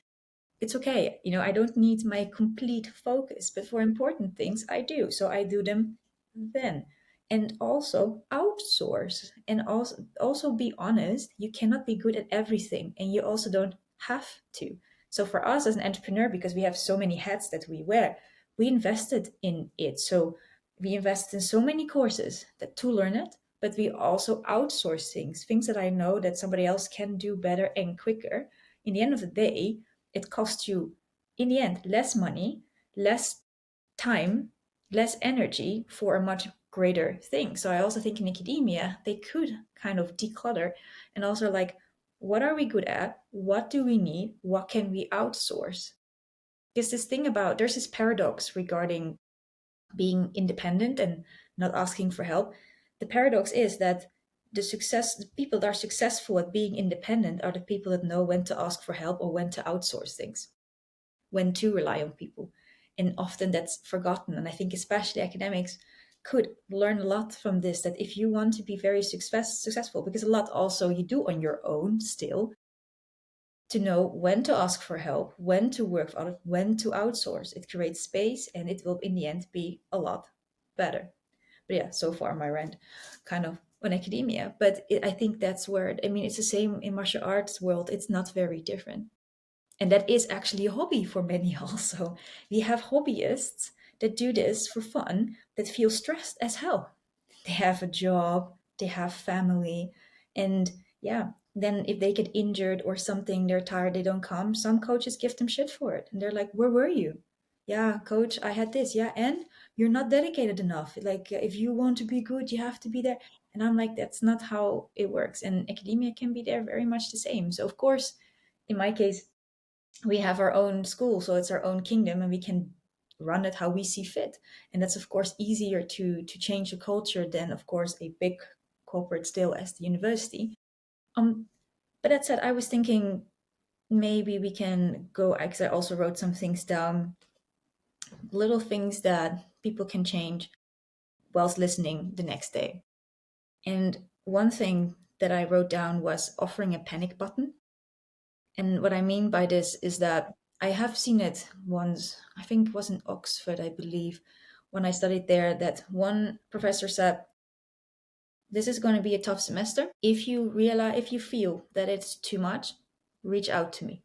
it's okay. I don't need my complete focus, but for important things, I do. So I do them then. And also outsource, and also be honest. You cannot be good at everything, and you also don't have to. So for us as an entrepreneur, because we have so many hats that we wear, we invested in it. So we invested in so many courses that to learn it, but we also outsource things that I know that somebody else can do better and quicker. In the end of the day, it costs you, in the end, less money, less time, less energy for a much greater thing. So I also think in academia, they could kind of declutter and also like, what are we good at? What do we need? What can we outsource? Because there's this paradox regarding being independent and not asking for help. The paradox is that the people that are successful at being independent are the people that know when to ask for help or when to outsource things, when to rely on people. And often that's forgotten. And I think especially academics could learn a lot from this, that if you want to be very successful, because a lot also you do on your own still, to know when to ask for help, when to work with others, when to outsource. It creates space and it will in the end be a lot better. But yeah, so far my rant kind of on academia. But I think that's where, I mean, it's the same in martial arts world. It's not very different. And that is actually a hobby for many also. We have hobbyists that do this for fun, that feel stressed as hell. They have a job, they have family, and yeah, then if they get injured or something, they're tired, they don't come. Some coaches give them shit for it. And they're like, where were you? Yeah, coach, I had this. Yeah, and you're not dedicated enough. Like, if you want to be good, you have to be there. And I'm like, that's not how it works. And academia can be there very much the same. So, of course, in my case, we have our own school, so it's our own kingdom, and we can run it how we see fit. And that's of course easier to change a culture than of course a big corporate still as the university. um but that said, I was thinking maybe we can go, because I also wrote some things down, little things that people can change whilst listening the next day. And one thing that I wrote down was offering a panic button. And what I mean by this is that I have seen it once, I think it was in Oxford, I believe, when I studied there, that one professor said, this is going to be a tough semester. If you feel that it's too much, reach out to me.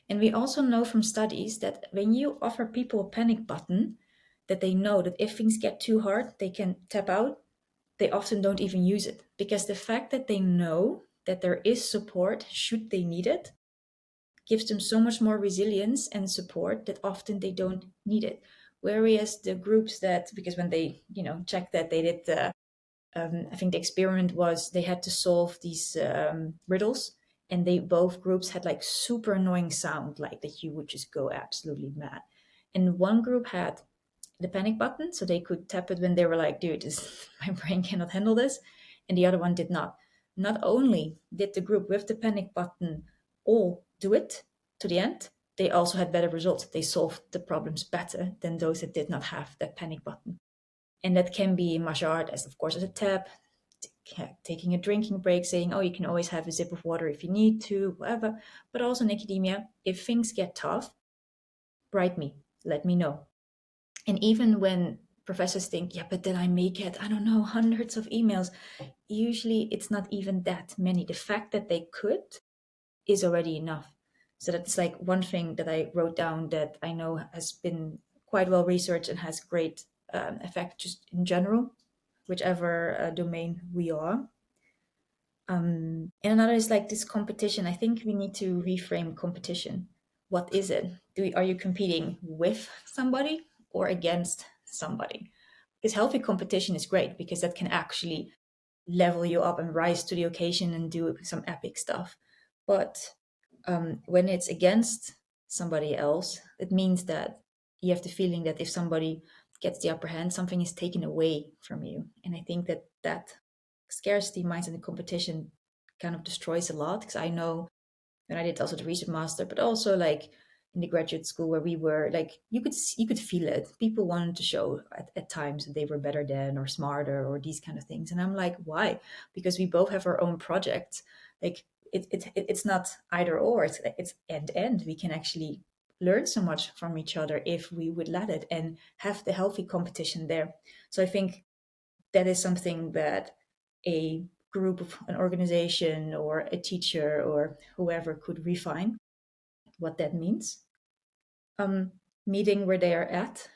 And we also know from studies that when you offer people a panic button, that they know that if things get too hard, they can tap out. They often don't even use it, because the fact that they know that there is support should they need it gives them so much more resilience and support that often they don't need it. Whereas the groups that, because when they, checked that, they did I think the experiment was they had to solve these riddles, and they both groups had like super annoying sound, like that you would just go absolutely mad. And one group had the panic button, so they could tap it when they were like, dude, my brain cannot handle this. And the other one did not. Not only did the group with the panic button all do it to the end, they also had better results. They solved the problems better than those that did not have that panic button. And that can be in martial art, as of course as a tap, taking a drinking break, saying, oh, you can always have a sip of water if you need to, whatever. But also in academia, if things get tough, write me, let me know. And even when professors think, yeah, but then I may get, I don't know, hundreds of emails, usually it's not even that many. The fact that they could is already enough. So that's like one thing that I wrote down that I know has been quite well researched and has great effect just in general, whichever domain we are. And another is like this competition. I think we need to reframe competition. What is it? Are you competing with somebody or against somebody? Because healthy competition is great because that can actually level you up and rise to the occasion and do some epic stuff. But when it's against somebody else, it means that you have the feeling that if somebody gets the upper hand, something is taken away from you. And I think that scarcity mindset in the competition kind of destroys a lot. Because I know when I did also the research master, but also like in the graduate school where we were like, you could feel it. People wanted to show at times that they were better than or smarter or these kind of things. And I'm like, why? Because we both have our own projects. Like it's not either or, it's end. We can actually learn so much from each other if we would let it and have the healthy competition there. So I think that is something that a group of an organization or a teacher or whoever could refine what that means. Meeting where they are at.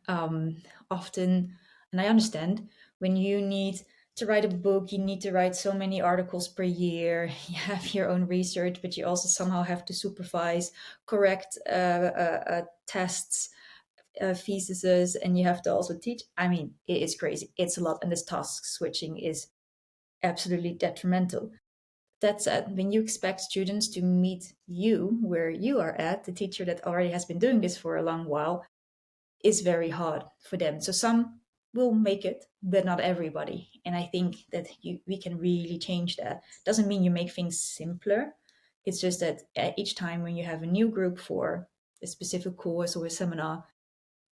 Often, and I understand when you need to write a book, you need to write so many articles per year, you have your own research, but you also somehow have to supervise, correct tests, theses, and you have to also teach. I mean, it is crazy. It's a lot, and this task switching is absolutely detrimental. That said, when you expect students to meet you where you are at, the teacher that already has been doing this for a long while, is very hard for them. So some will make it, but not everybody. And I think that we can really change that. Doesn't mean you make things simpler. It's just that each time when you have a new group for a specific course or a seminar,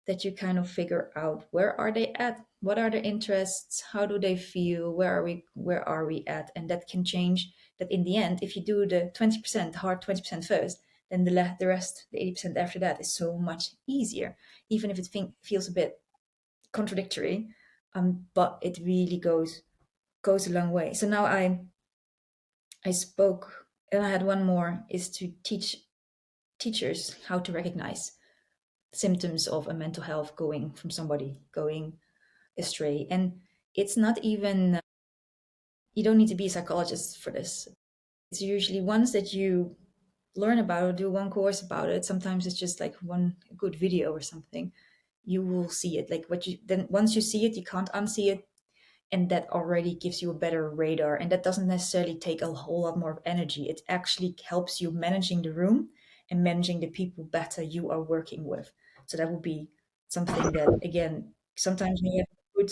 that you kind of figure out where are they at, what are their interests, how do they feel, where are we at, and that can change. That in the end, if you do the 20% hard 20% first, then the rest, the 80% after that, is so much easier, even if it feels a bit contradictory, but it really goes a long way. So now I spoke, and I had one more, is to teach teachers how to recognize symptoms of a mental health going from somebody going astray. And it's not even, you don't need to be a psychologist for this. It's usually once that you learn about it, do one course about it, sometimes it's just like one good video or something, you will see it. Like then once you see it, you can't unsee it. And that already gives you a better radar. And that doesn't necessarily take a whole lot more energy. It actually helps you managing the room and managing the people better you are working with. So that would be something that, again, sometimes when you have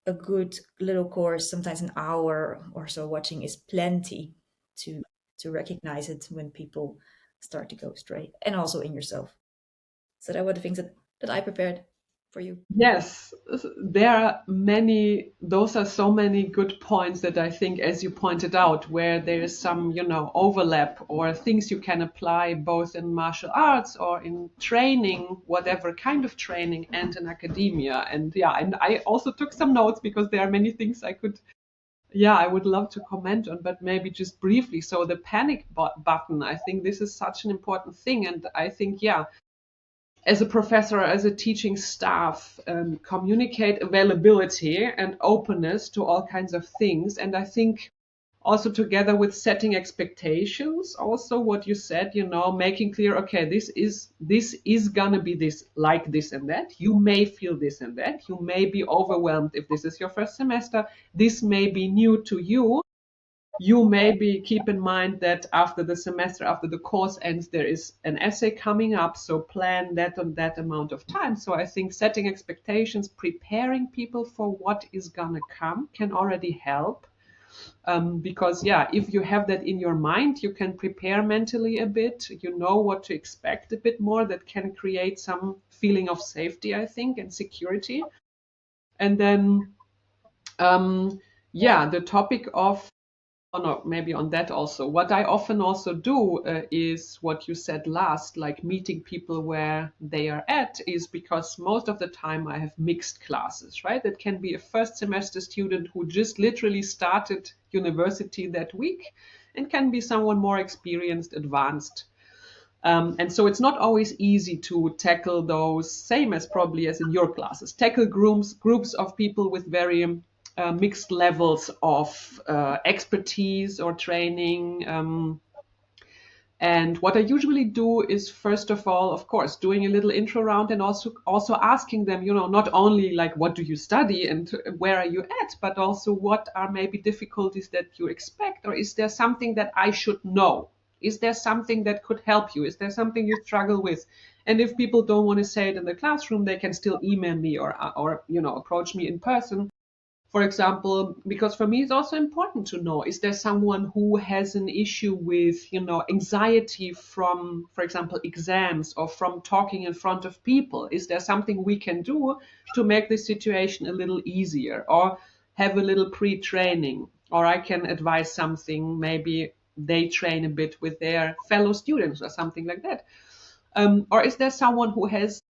a good little course, sometimes an hour or so watching is plenty to recognize it when people start to go astray, and also in yourself. So that were the things that I prepared for you. Yes, there are many, those are so many good points that I think, as you pointed out, where there is some, overlap or things you can apply both in martial arts or in training, whatever kind of training, and in academia. And yeah, and I also took some notes because there are many things I would love to comment on, but maybe just briefly. So the panic button, I think this is such an important thing. And I think, as a professor, as a teaching staff, communicate availability and openness to all kinds of things. And I think also together with setting expectations, also what you said, making clear, okay, this is gonna be this, like this and that. You may feel this and that. You may be overwhelmed if this is your first semester. This may be new to you. You maybe keep in mind that after the semester, after the course ends, there is an essay coming up. So plan that on that amount of time. So I think setting expectations, preparing people for what is going to come can already help. Because, if you have that in your mind, you can prepare mentally a bit. You know what to expect a bit more. That can create some feeling of safety, I think, and security. And then, the topic of, no, maybe on that also. What I often also do is what you said last, like meeting people where they are at, is because most of the time I have mixed classes, right? That can be a first semester student who just literally started university that week, and can be someone more experienced, advanced. And so it's not always easy to tackle those, same as probably as in your classes, tackle groups of people with very mixed levels of expertise or training. And what I usually do is, first of all, of course, doing a little intro round, and also asking them, not only like what do you study and where are you at, but also what are maybe difficulties that you expect, or is there something that I should know? Is there something that could help you? Is there something you struggle with? And if people don't want to say it in the classroom, they can still email me or approach me in person, for example, because for me it's also important to know, is there someone who has an issue with, anxiety from, for example, exams or from talking in front of people? Is there something we can do to make this situation a little easier, or have a little pre-training? Or I can advise something, maybe they train a bit with their fellow students or something like that. Or is there someone who has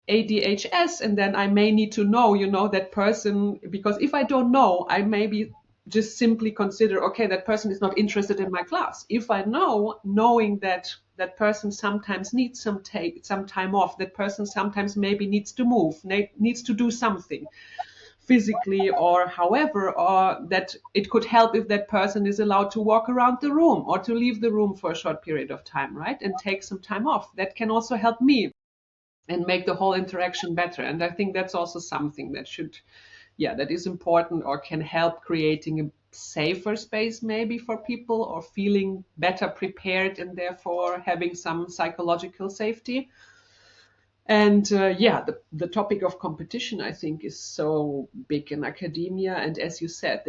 ADHS, and then I may need to know, that person, because if I don't know, I maybe just simply consider, okay, that person is not interested in my class. If I knowing that that person sometimes needs some time off, that person sometimes maybe needs to move, needs to do something physically or however, or that it could help if that person is allowed to walk around the room or to leave the room for a short period of time, right? And take some time off. That can also help me and make the whole interaction better. And I think that's also something that that is important, or can help creating a safer space maybe for people, or feeling better prepared and therefore having some psychological safety. And the topic of competition, I think, is so big in academia. And as you said,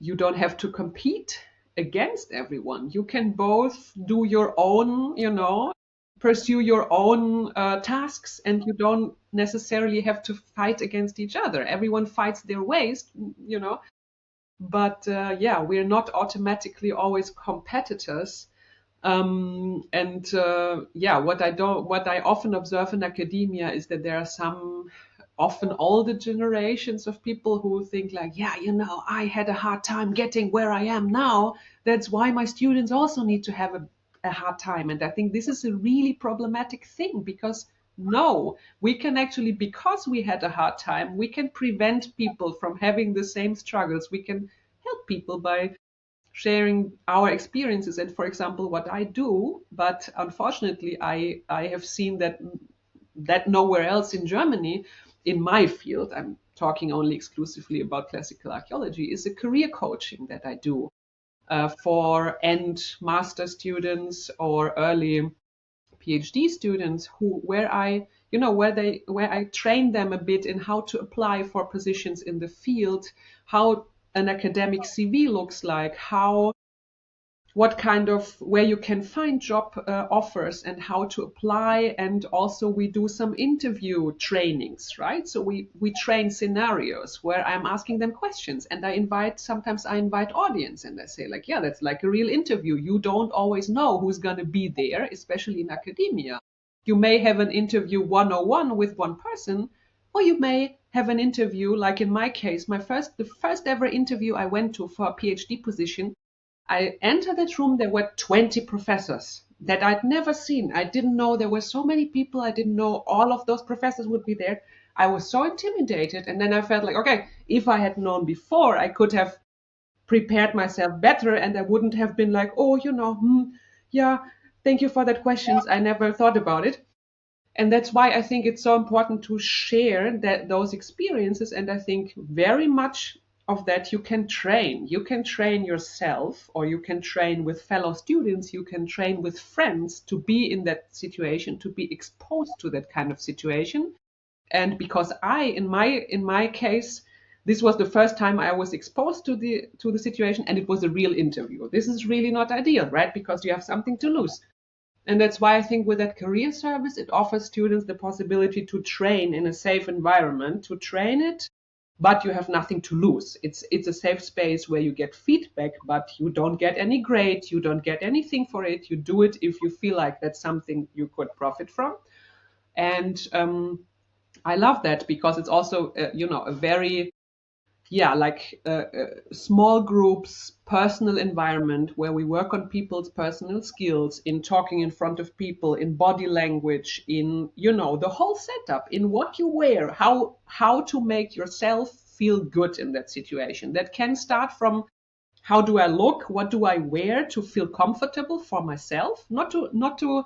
you don't have to compete against everyone. You can both do your own, pursue your own tasks, and you don't necessarily have to fight against each other. Everyone fights their ways, but we're not automatically always competitors. What I often observe in academia is that there are often older generations of people who think like, I had a hard time getting where I am now. That's why my students also need to have a hard time. And I think this is a really problematic thing, because no, we can actually, because we had a hard time, we can prevent people from having the same struggles. We can help people by sharing our experiences. And for example, what I do, but unfortunately, I have seen that nowhere else in Germany, in my field, I'm talking only exclusively about classical archaeology, is a career coaching that I do for end master students or early PhD students, where I train them a bit in how to apply for positions in the field, how an academic CV looks like, where you can find job offers and how to apply. And also we do some interview trainings, right? So we train scenarios where I'm asking them questions, and sometimes I invite audience, and I say like, that's like a real interview. You don't always know who's going to be there, especially in academia. You may have an interview 101 with one person, or you may have an interview, like in my case, the first ever interview I went to for a PhD position. I entered that room, there were 20 professors that I'd never seen. I didn't know there were so many people. I didn't know all of those professors would be there. I was so intimidated. And then I felt like, okay, if I had known before, I could have prepared myself better, and I wouldn't have been like, thank you for that questions. I never thought about it. And that's why I think it's so important to share those experiences. And I think very much of that you can train. You can train yourself, or you can train with fellow students. You can train with friends to be in that situation, to be exposed to that kind of situation. And because in my case, this was the first time I was exposed to the situation, and it was a real interview. This is really not ideal, right? Because you have something to lose. And that's why I think with that career service, it offers students the possibility to train in a safe environment, to train it, but you have nothing to lose. It's a safe space where you get feedback, but you don't get any grade, you don't get anything for it. You do it if you feel like that's something you could profit from. And I love that, because it's also, a very yeah, like small groups, personal environment where we work on people's personal skills in talking in front of people, in body language, in, the whole setup, in what you wear, how to make yourself feel good in that situation. That can start from how do I look, what do I wear to feel comfortable for myself, not to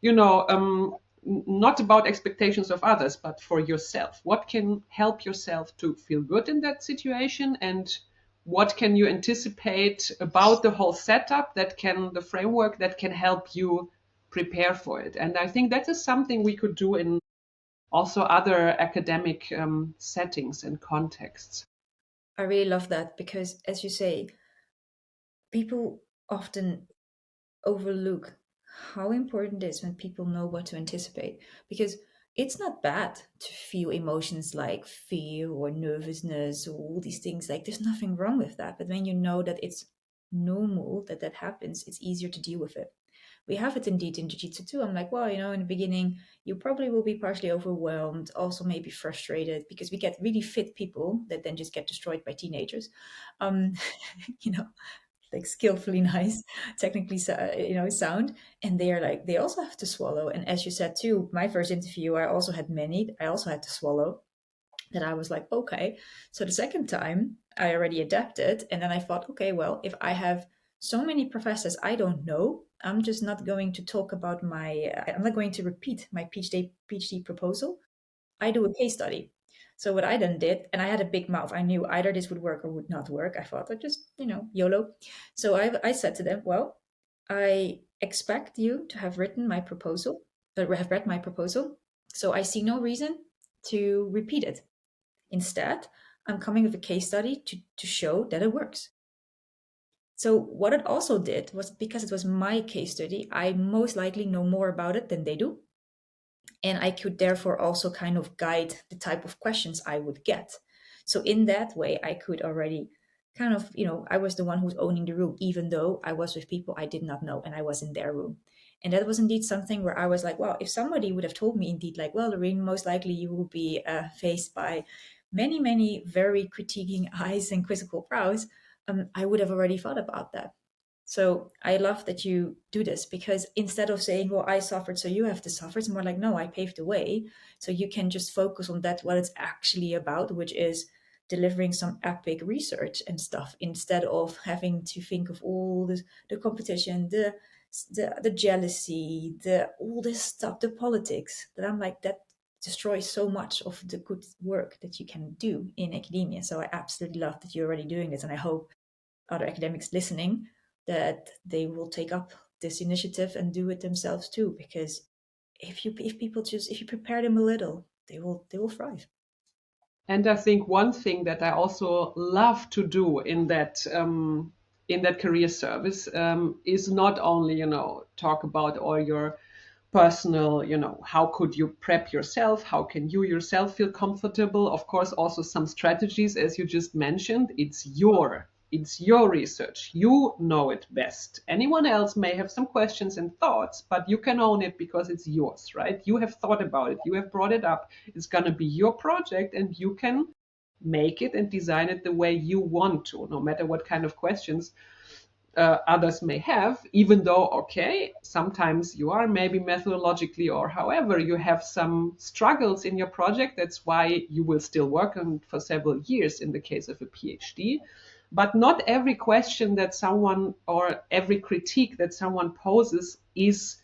you know, not about expectations of others, but for yourself. What can help yourself to feel good in that situation? And what can you anticipate about the whole setup the framework that can help you prepare for it? And I think that is something we could do in also other academic settings and contexts. I really love that because, as you say, people often overlook how important it is when people know what to anticipate. Because it's not bad to feel emotions like fear or nervousness or all these things. Like, there's nothing wrong with that. But when you know that it's normal that that happens, it's easier to deal with it. We have it indeed in jiu-jitsu too. I'm like, well, in the beginning, you probably will be partially overwhelmed, also maybe frustrated, because we get really fit people that then just get destroyed by teenagers. Um, you know, like skillfully nice, technically sound, and they are like they also have to swallow. And as you said too, my first interview, I also had to swallow. That I was like, okay. So the second time, I already adapted, and then I thought, okay, well, if I have so many professors I don't know, I'm just not going to talk about I'm not going to repeat my PhD proposal. I do a case study. So what I then did, and I had a big mouth. I knew either this would work or would not work. I thought I just, YOLO. So I said to them, well, I expect you to have written my proposal, or have read my proposal. So I see no reason to repeat it. Instead, I'm coming with a case study to show that it works. So what it also did was, because it was my case study, I most likely know more about it than they do. And I could therefore also kind of guide the type of questions I would get. So in that way, I could already kind of, I was the one who's owning the room, even though I was with people I did not know and I was in their room. And that was indeed something where I was like, well, if somebody would have told me indeed, like, well, Laurien, most likely you will be faced by many, many very critiquing eyes and quizzical brows, I would have already thought about that. So I love that you do this, because instead of saying, well, I suffered, so you have to suffer, it's more like, no, I paved the way. So you can just focus on that, what it's actually about, which is delivering some epic research and stuff, instead of having to think of all this, the competition, the jealousy, all this stuff, the politics, that I'm like, that destroys so much of the good work that you can do in academia. So I absolutely love that you're already doing this. And I hope other academics listening that they will take up this initiative and do it themselves too, because if you prepare them a little, they will thrive. And I think one thing that I also love to do in that career service is not only talk about all your personal, how could you prep yourself, how can you yourself feel comfortable. Of course, also some strategies, as you just mentioned. It's your research. You know it best. Anyone else may have some questions and thoughts, but you can own it because it's yours, right? You have thought about it. You have brought it up. It's going to be your project, and you can make it and design it the way you want to, no matter what kind of questions others may have, even though, okay, sometimes you are maybe methodologically or however, you have some struggles in your project. That's why you will still work on for several years in the case of a PhD. But not every question that someone, or every critique that someone poses, is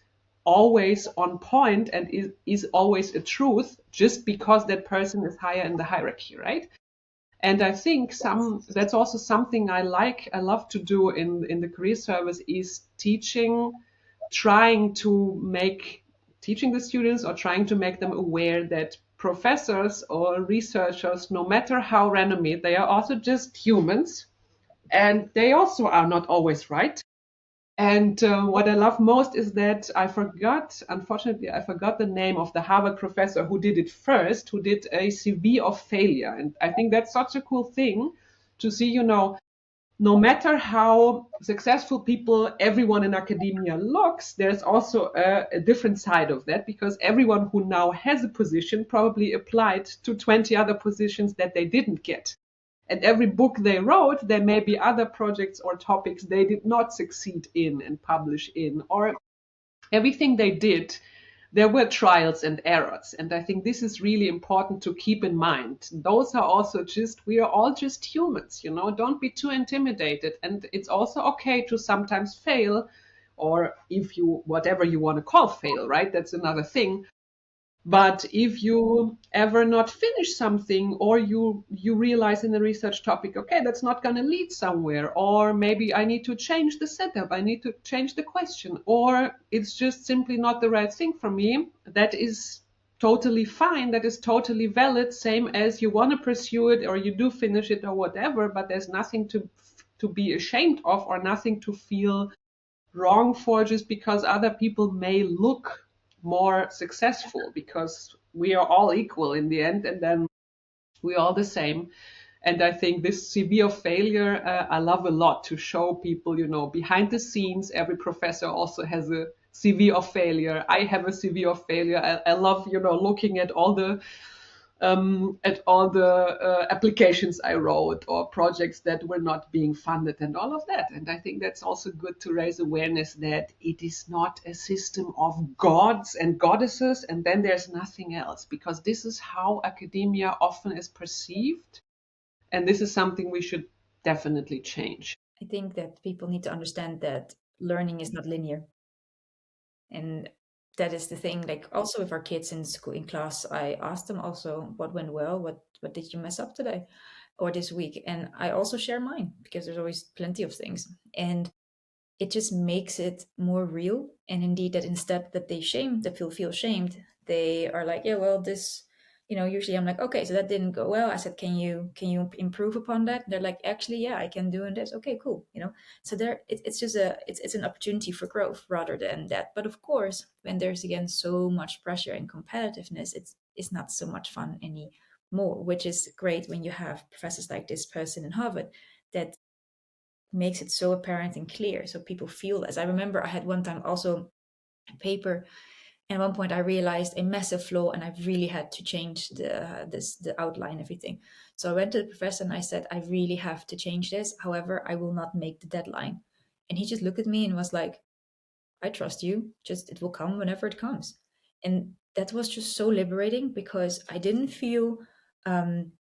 always on point and is always a truth just because that person is higher in the hierarchy, right? And I think that's also something I love to do in the career service, is trying to make teaching the students, or trying to make them aware that professors or researchers, no matter how renowned, they are also just humans, and they also are not always right. And what I love most is that unfortunately, I forgot the name of the Harvard professor who did it first, who did a CV of failure. And I think that's such a cool thing to see, no matter how successful people, everyone in academia looks, there's also a different side of that, because everyone who now has a position probably applied to 20 other positions that they didn't get. And every book they wrote, there may be other projects or topics they did not succeed in and publish in, or everything they did, there were trials and errors. And I think this is really important to keep in mind. Those are also just, we are all just humans, you know, don't be too intimidated. And it's also okay to sometimes fail, or if you, whatever you want to call fail, right? That's another thing. But if you ever not finish something, or you realize in a research topic, okay, that's not going to lead somewhere, or maybe I need to change the setup, I need to change the question, or it's just simply not the right thing for me, that is totally fine. That is totally valid. Same as you want to pursue it, or you do finish it, or whatever. But there's nothing to be ashamed of, or nothing to feel wrong for, just because other people may look more successful, because we are all equal in the end, and then we're all the same. And I think this CV of failure, I love a lot, to show people, you know, behind the scenes. Every professor also has a CV of failure. I have a CV of failure. I love, you know, looking at all the applications I wrote, or projects that were not being funded, and all of that. And I think that's also good to raise awareness that it is not a system of gods and goddesses, and then there's nothing else, because this is how academia often is perceived. And this is something we should definitely change. I think that people need to understand that learning is not linear. And that is the thing. Like also with our kids in school, in class, I asked them also what went well, what did you mess up today or this week? And I also share mine, because there's always plenty of things. And it just makes it more real. And indeed, that instead that that feel shamed, they are like, yeah, well, this, usually I'm like, okay, so that didn't go well. I said, can you improve upon that? They're like, actually, yeah, I can do this. Okay, cool. So it's just it's an opportunity for growth rather than that. But of course, when there's again so much pressure and competitiveness, it's not so much fun anymore, which is great when you have professors like this person in Harvard that makes it so apparent and clear, so people feel this. I remember I had one time also a paper, and at one point I realized a massive flaw, and I really had to change the outline, everything. So I went to the professor and I said, I really have to change this. However, I will not make the deadline. And he just looked at me and was like, I trust you. Just it will come whenever it comes. And that was just so liberating, because I didn't feel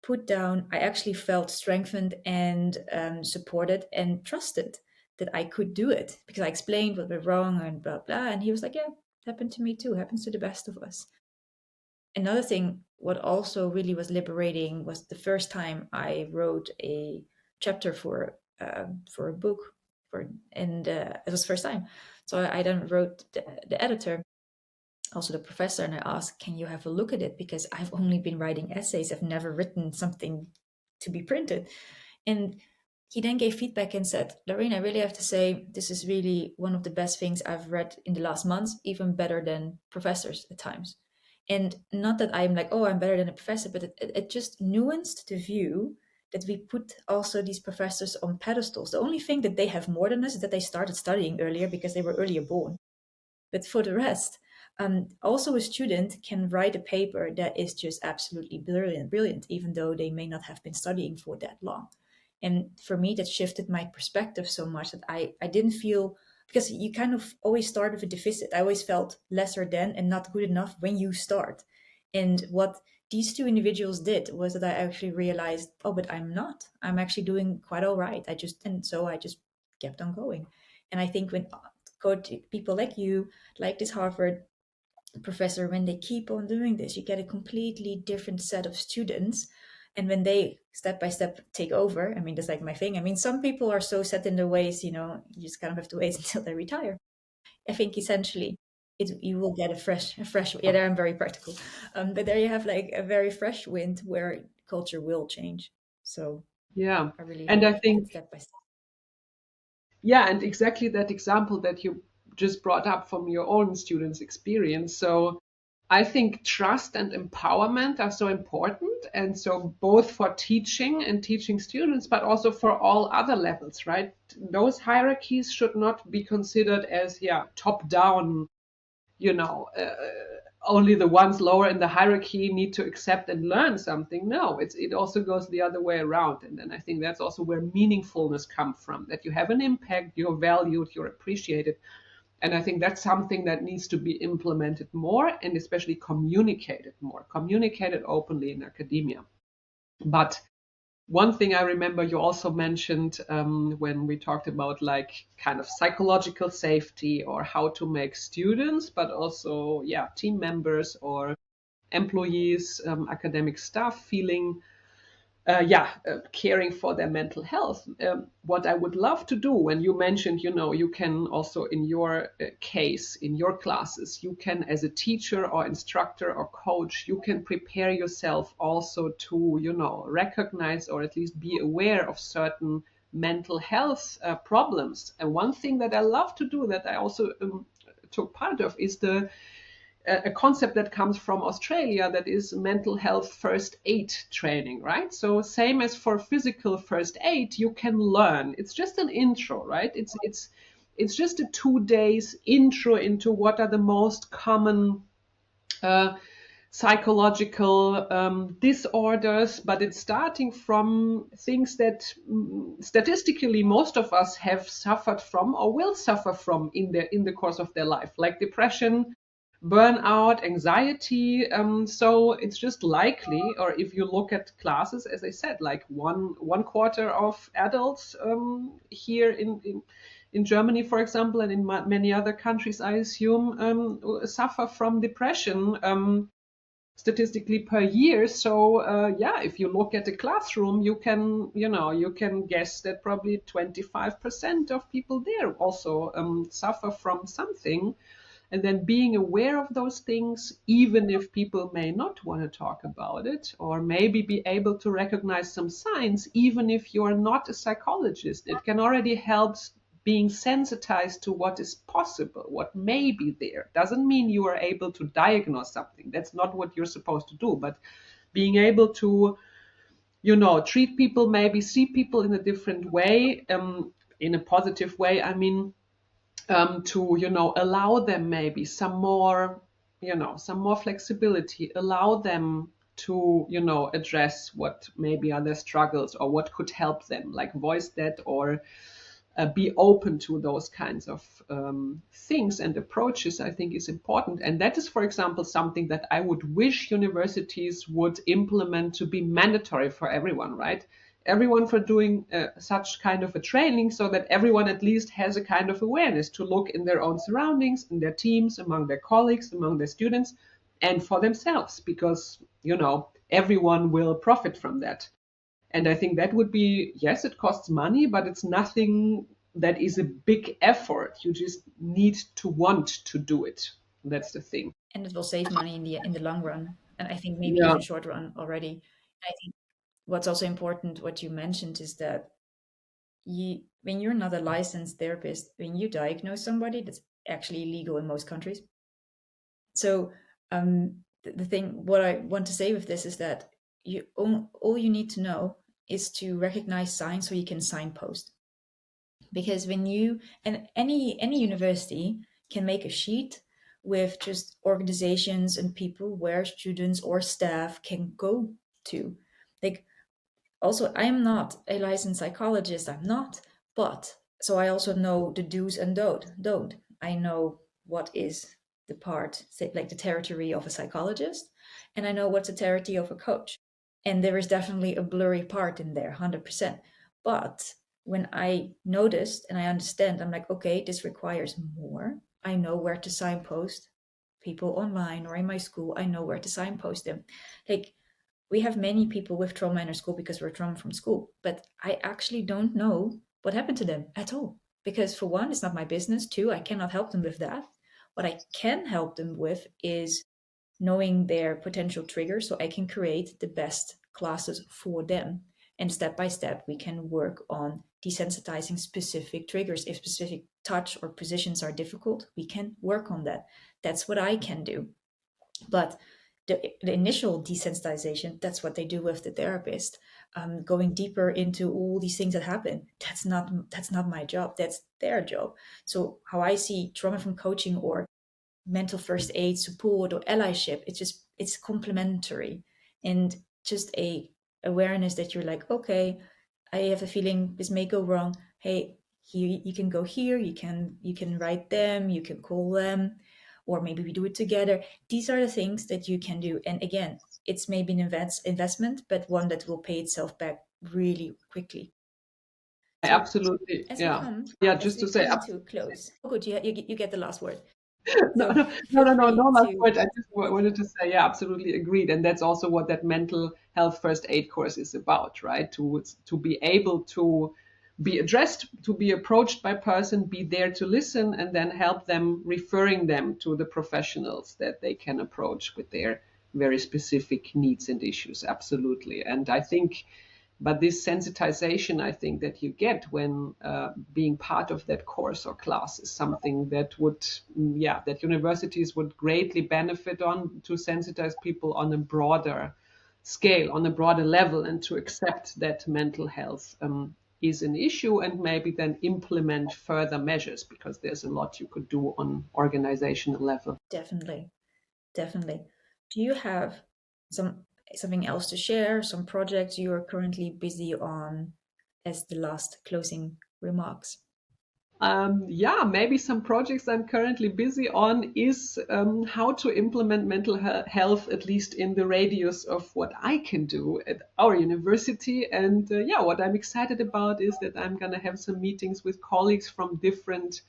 put down. I actually felt strengthened and supported and trusted that I could do it, because I explained what went wrong and blah, blah. And he was like, yeah, it happened to me too. It happens to the best of us. Another thing, what also really was liberating, was the first time I wrote a chapter for a book, and it was the first time. So I then wrote the editor, also the professor, and I asked, can you have a look at it? Because I've only been writing essays. I've never written something to be printed. And he then gave feedback and said, Laurien, I really have to say, this is really one of the best things I've read in the last months, even better than professors at times. And not that I'm like, oh, I'm better than a professor, but it just nuanced the view that we put also these professors on pedestals. The only thing that they have more than us is that they started studying earlier because they were earlier born. But for the rest, also a student can write a paper that is just absolutely brilliant, even though they may not have been studying for that long. And for me, that shifted my perspective so much that I didn't feel, because you kind of always start with a deficit. I always felt lesser than and not good enough when you start. And what these two individuals did was that I actually realized, oh, but I'm not. I'm actually doing quite all right. And so I just kept on going. And I think when people like you, like this Harvard professor, when they keep on doing this, you get a completely different set of students. And when they step by step take over, I mean, that's like my thing. I mean, some people are so set in their ways, you just kind of have to wait until they retire. I think essentially you will get a fresh, yeah, there I'm very practical. But there you have like a very fresh wind where culture will change. So Yeah. I really And hope I that think, step by step. yeah, and exactly that example that you just brought up from your own students' experience. So I think trust and empowerment are so important. And so both for teaching and teaching students, but also for all other levels, right? Those hierarchies should not be considered as, yeah, top down, you know, only the ones lower in the hierarchy need to accept and learn something. No, it also goes the other way around. And then I think that's also where meaningfulness comes from, that you have an impact, you're valued, you're appreciated. And I think that's something that needs to be implemented more, and especially communicated openly in academia. But one thing I remember you also mentioned when we talked about like kind of psychological safety, or how to make students, but also, yeah, team members or employees, academic staff feeling caring for their mental health. What I would love to do, when you mentioned, you can also in your case, in your classes, you can, as a teacher or instructor or coach, you can prepare yourself also to, recognize or at least be aware of certain mental health problems. And one thing that I love to do, that I also took part of, is a concept that comes from Australia, that is mental health first aid training, right? So same as for physical first aid, you can learn. It's just an intro, right? It's just a 2 days intro into what are the most common psychological disorders, but it's starting from things that statistically most of us have suffered from or will suffer from in the course of their life, like depression, burnout, anxiety. So it's just likely, or if you look at classes, as I said, like one quarter of adults here in Germany, for example, and in many other countries, I assume, suffer from depression. Statistically per year. So if you look at a classroom, you can guess that probably 25% of people there also suffer from something. And then being aware of those things, even if people may not want to talk about it, or maybe be able to recognize some signs, even if you're not a psychologist, it can already help being sensitized to what is possible, what may be there. Doesn't mean you are able to diagnose something. That's not what you're supposed to do. But being able to, treat people, maybe see people in a different way, in a positive way, I mean, to, allow them maybe some more flexibility, allow them to, address what maybe are their struggles or what could help them, like voice that, or be open to those kinds of things and approaches, I think is important. And that is, for example, something that I would wish universities would implement to be mandatory for everyone, right? Everyone for doing such kind of a training, so that everyone at least has a kind of awareness to look in their own surroundings, in their teams, among their colleagues, among their students, and for themselves, because, everyone will profit from that. And I think that would be, yes, it costs money, but it's nothing that is a big effort. You just need to want to do it. That's the thing. And it will save money in the long run, and I think maybe Yeah. even short run already. I think what's also important, what you mentioned, is that when you're not a licensed therapist, when you diagnose somebody, that's actually illegal in most countries. So the thing, what I want to say with this is that all you need to know is to recognize signs so you can signpost. Because when you, and any university can make a sheet with just organizations and people where students or staff can go to. Like, also, I am not a licensed psychologist, I'm not, but so I also know the do's and don't. I know what is the part, say, like the territory of a psychologist, and I know what's the territory of a coach. And there is definitely a blurry part in there, 100%. But when I noticed and I understand, I'm like, okay, this requires more. I know where to signpost people online or in my school. I know where to signpost them. Like, we have many people with trauma in our school because we're trauma from school, but I actually don't know what happened to them at all. Because for one, it's not my business. Two, I cannot help them with that. What I can help them with is knowing their potential triggers so I can create the best classes for them. And step by step, we can work on desensitizing specific triggers. If specific touch or positions are difficult, we can work on that. That's what I can do. But the initial desensitization, that's what they do with the therapist. Going deeper into all these things that happen, that's not my job. That's their job. So how I see trauma from coaching or mental first aid support or allyship. It's complementary, and just a awareness that you're like, okay, I have a feeling this may go wrong. Hey, you can go here, you can write them, you can call them, or maybe we do it together. These are the things that you can do. And again, it's maybe an investment, but one that will pay itself back really quickly. So Absolutely. as we Yeah. come Yeah. as Just we to say, come to a close. Oh, good. You get the last word. no, So no, no, feel no, no, free no last to. point. I just wanted to say, yeah, absolutely agreed. And that's also what that mental health first aid course is about, right? To be able to be addressed, to be approached by person, be there to listen, and then help them, referring them to the professionals that they can approach with their very specific needs and issues. Absolutely. And I think, but this sensitization, I think, that you get when being part of that course or class is something that would, yeah, that universities would greatly benefit on, to sensitize people on a broader scale, on a broader level, and to accept that mental health is an issue, and maybe then implement further measures, because there's a lot you could do on organizational level. Definitely. Definitely. Do you have something else to share, some projects you are currently busy on as the last closing remarks? Yeah, maybe some projects I'm currently busy on is how to implement mental health, at least in the radius of what I can do at our university. And yeah, what I'm excited about is that I'm going to have some meetings with colleagues from different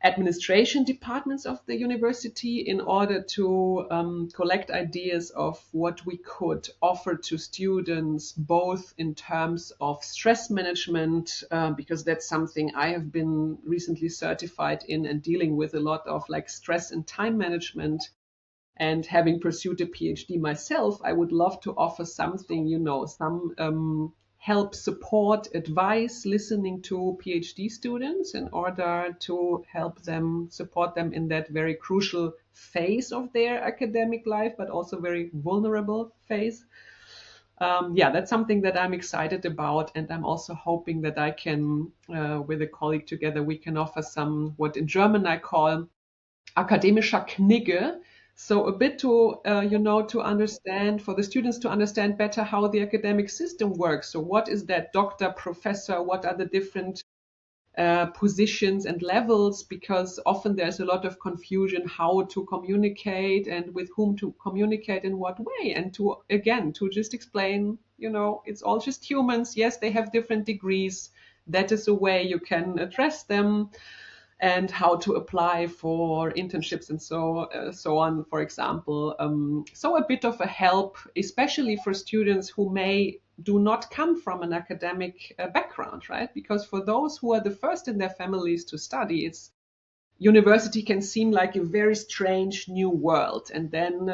administration departments of the university in order to collect ideas of what we could offer to students, both in terms of stress management, because that's something I have been recently certified in and dealing with a lot of, like, stress and time management. And having pursued a PhD myself, I would love to offer something, some help, support, advice, listening to PhD students in order to help them, support them in that very crucial phase of their academic life, but also very vulnerable phase. Yeah, that's something that I'm excited about. And I'm also hoping that I can, with a colleague together, we can offer some, what in German I call akademischer Knigge. So a bit to, to understand, for the students to understand better how the academic system works. So what is that doctor, professor? What are the different positions and levels? Because often there's a lot of confusion how to communicate and with whom to communicate in what way. And to just explain, it's all just humans. Yes, they have different degrees. That is a way you can address them, and how to apply for internships and so on, for example. So a bit of a help, especially for students who may do not come from an academic background, right? Because for those who are the first in their families to study, university can seem like a very strange new world. And then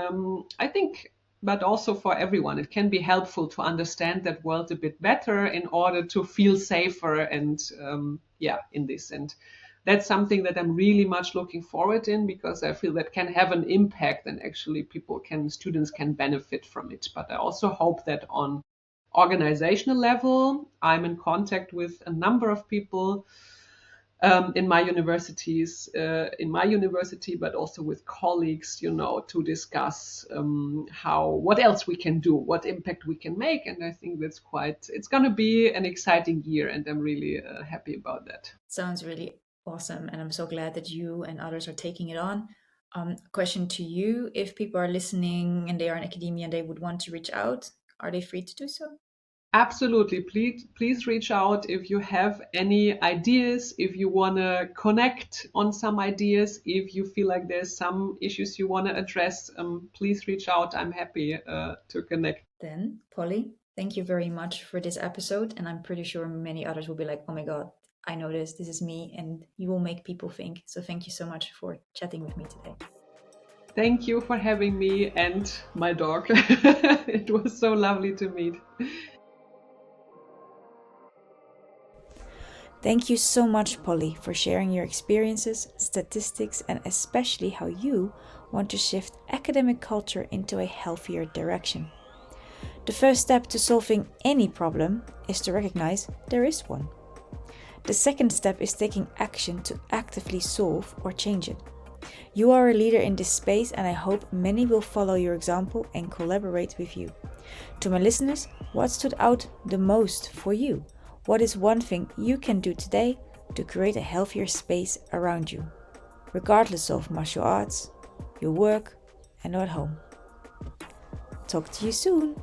I think, but also for everyone, it can be helpful to understand that world a bit better in order to feel safer and in this. And that's something that I'm really much looking forward in, because I feel that can have an impact, and actually students can benefit from it. But I also hope that on organizational level, I'm in contact with a number of people in my university, but also with colleagues, to discuss what else we can do, what impact we can make. And I think it's going to be an exciting year, and I'm really happy about that. Sounds really awesome. And I'm so glad that you and others are taking it on. Question to you: if people are listening and they are in academia and they would want to reach out, are they free to do so? Absolutely. Please reach out if you have any ideas, if you want to connect on some ideas, if you feel like there's some issues you want to address, please reach out. I'm happy to connect. Then, Polly, thank you very much for this episode. And I'm pretty sure many others will be like, oh my God, I know this is me, and you will make people think. So thank you so much for chatting with me today. Thank you for having me and my dog. It was so lovely to meet. Thank you so much, Polly, for sharing your experiences, statistics, and especially how you want to shift academic culture into a healthier direction. The first step to solving any problem is to recognize there is one. The second step is taking action to actively solve or change it. You are a leader in this space, and I hope many will follow your example and collaborate with you. To my listeners, what stood out the most for you? What is one thing you can do today to create a healthier space around you, regardless of martial arts, your work, and at home? Talk to you soon.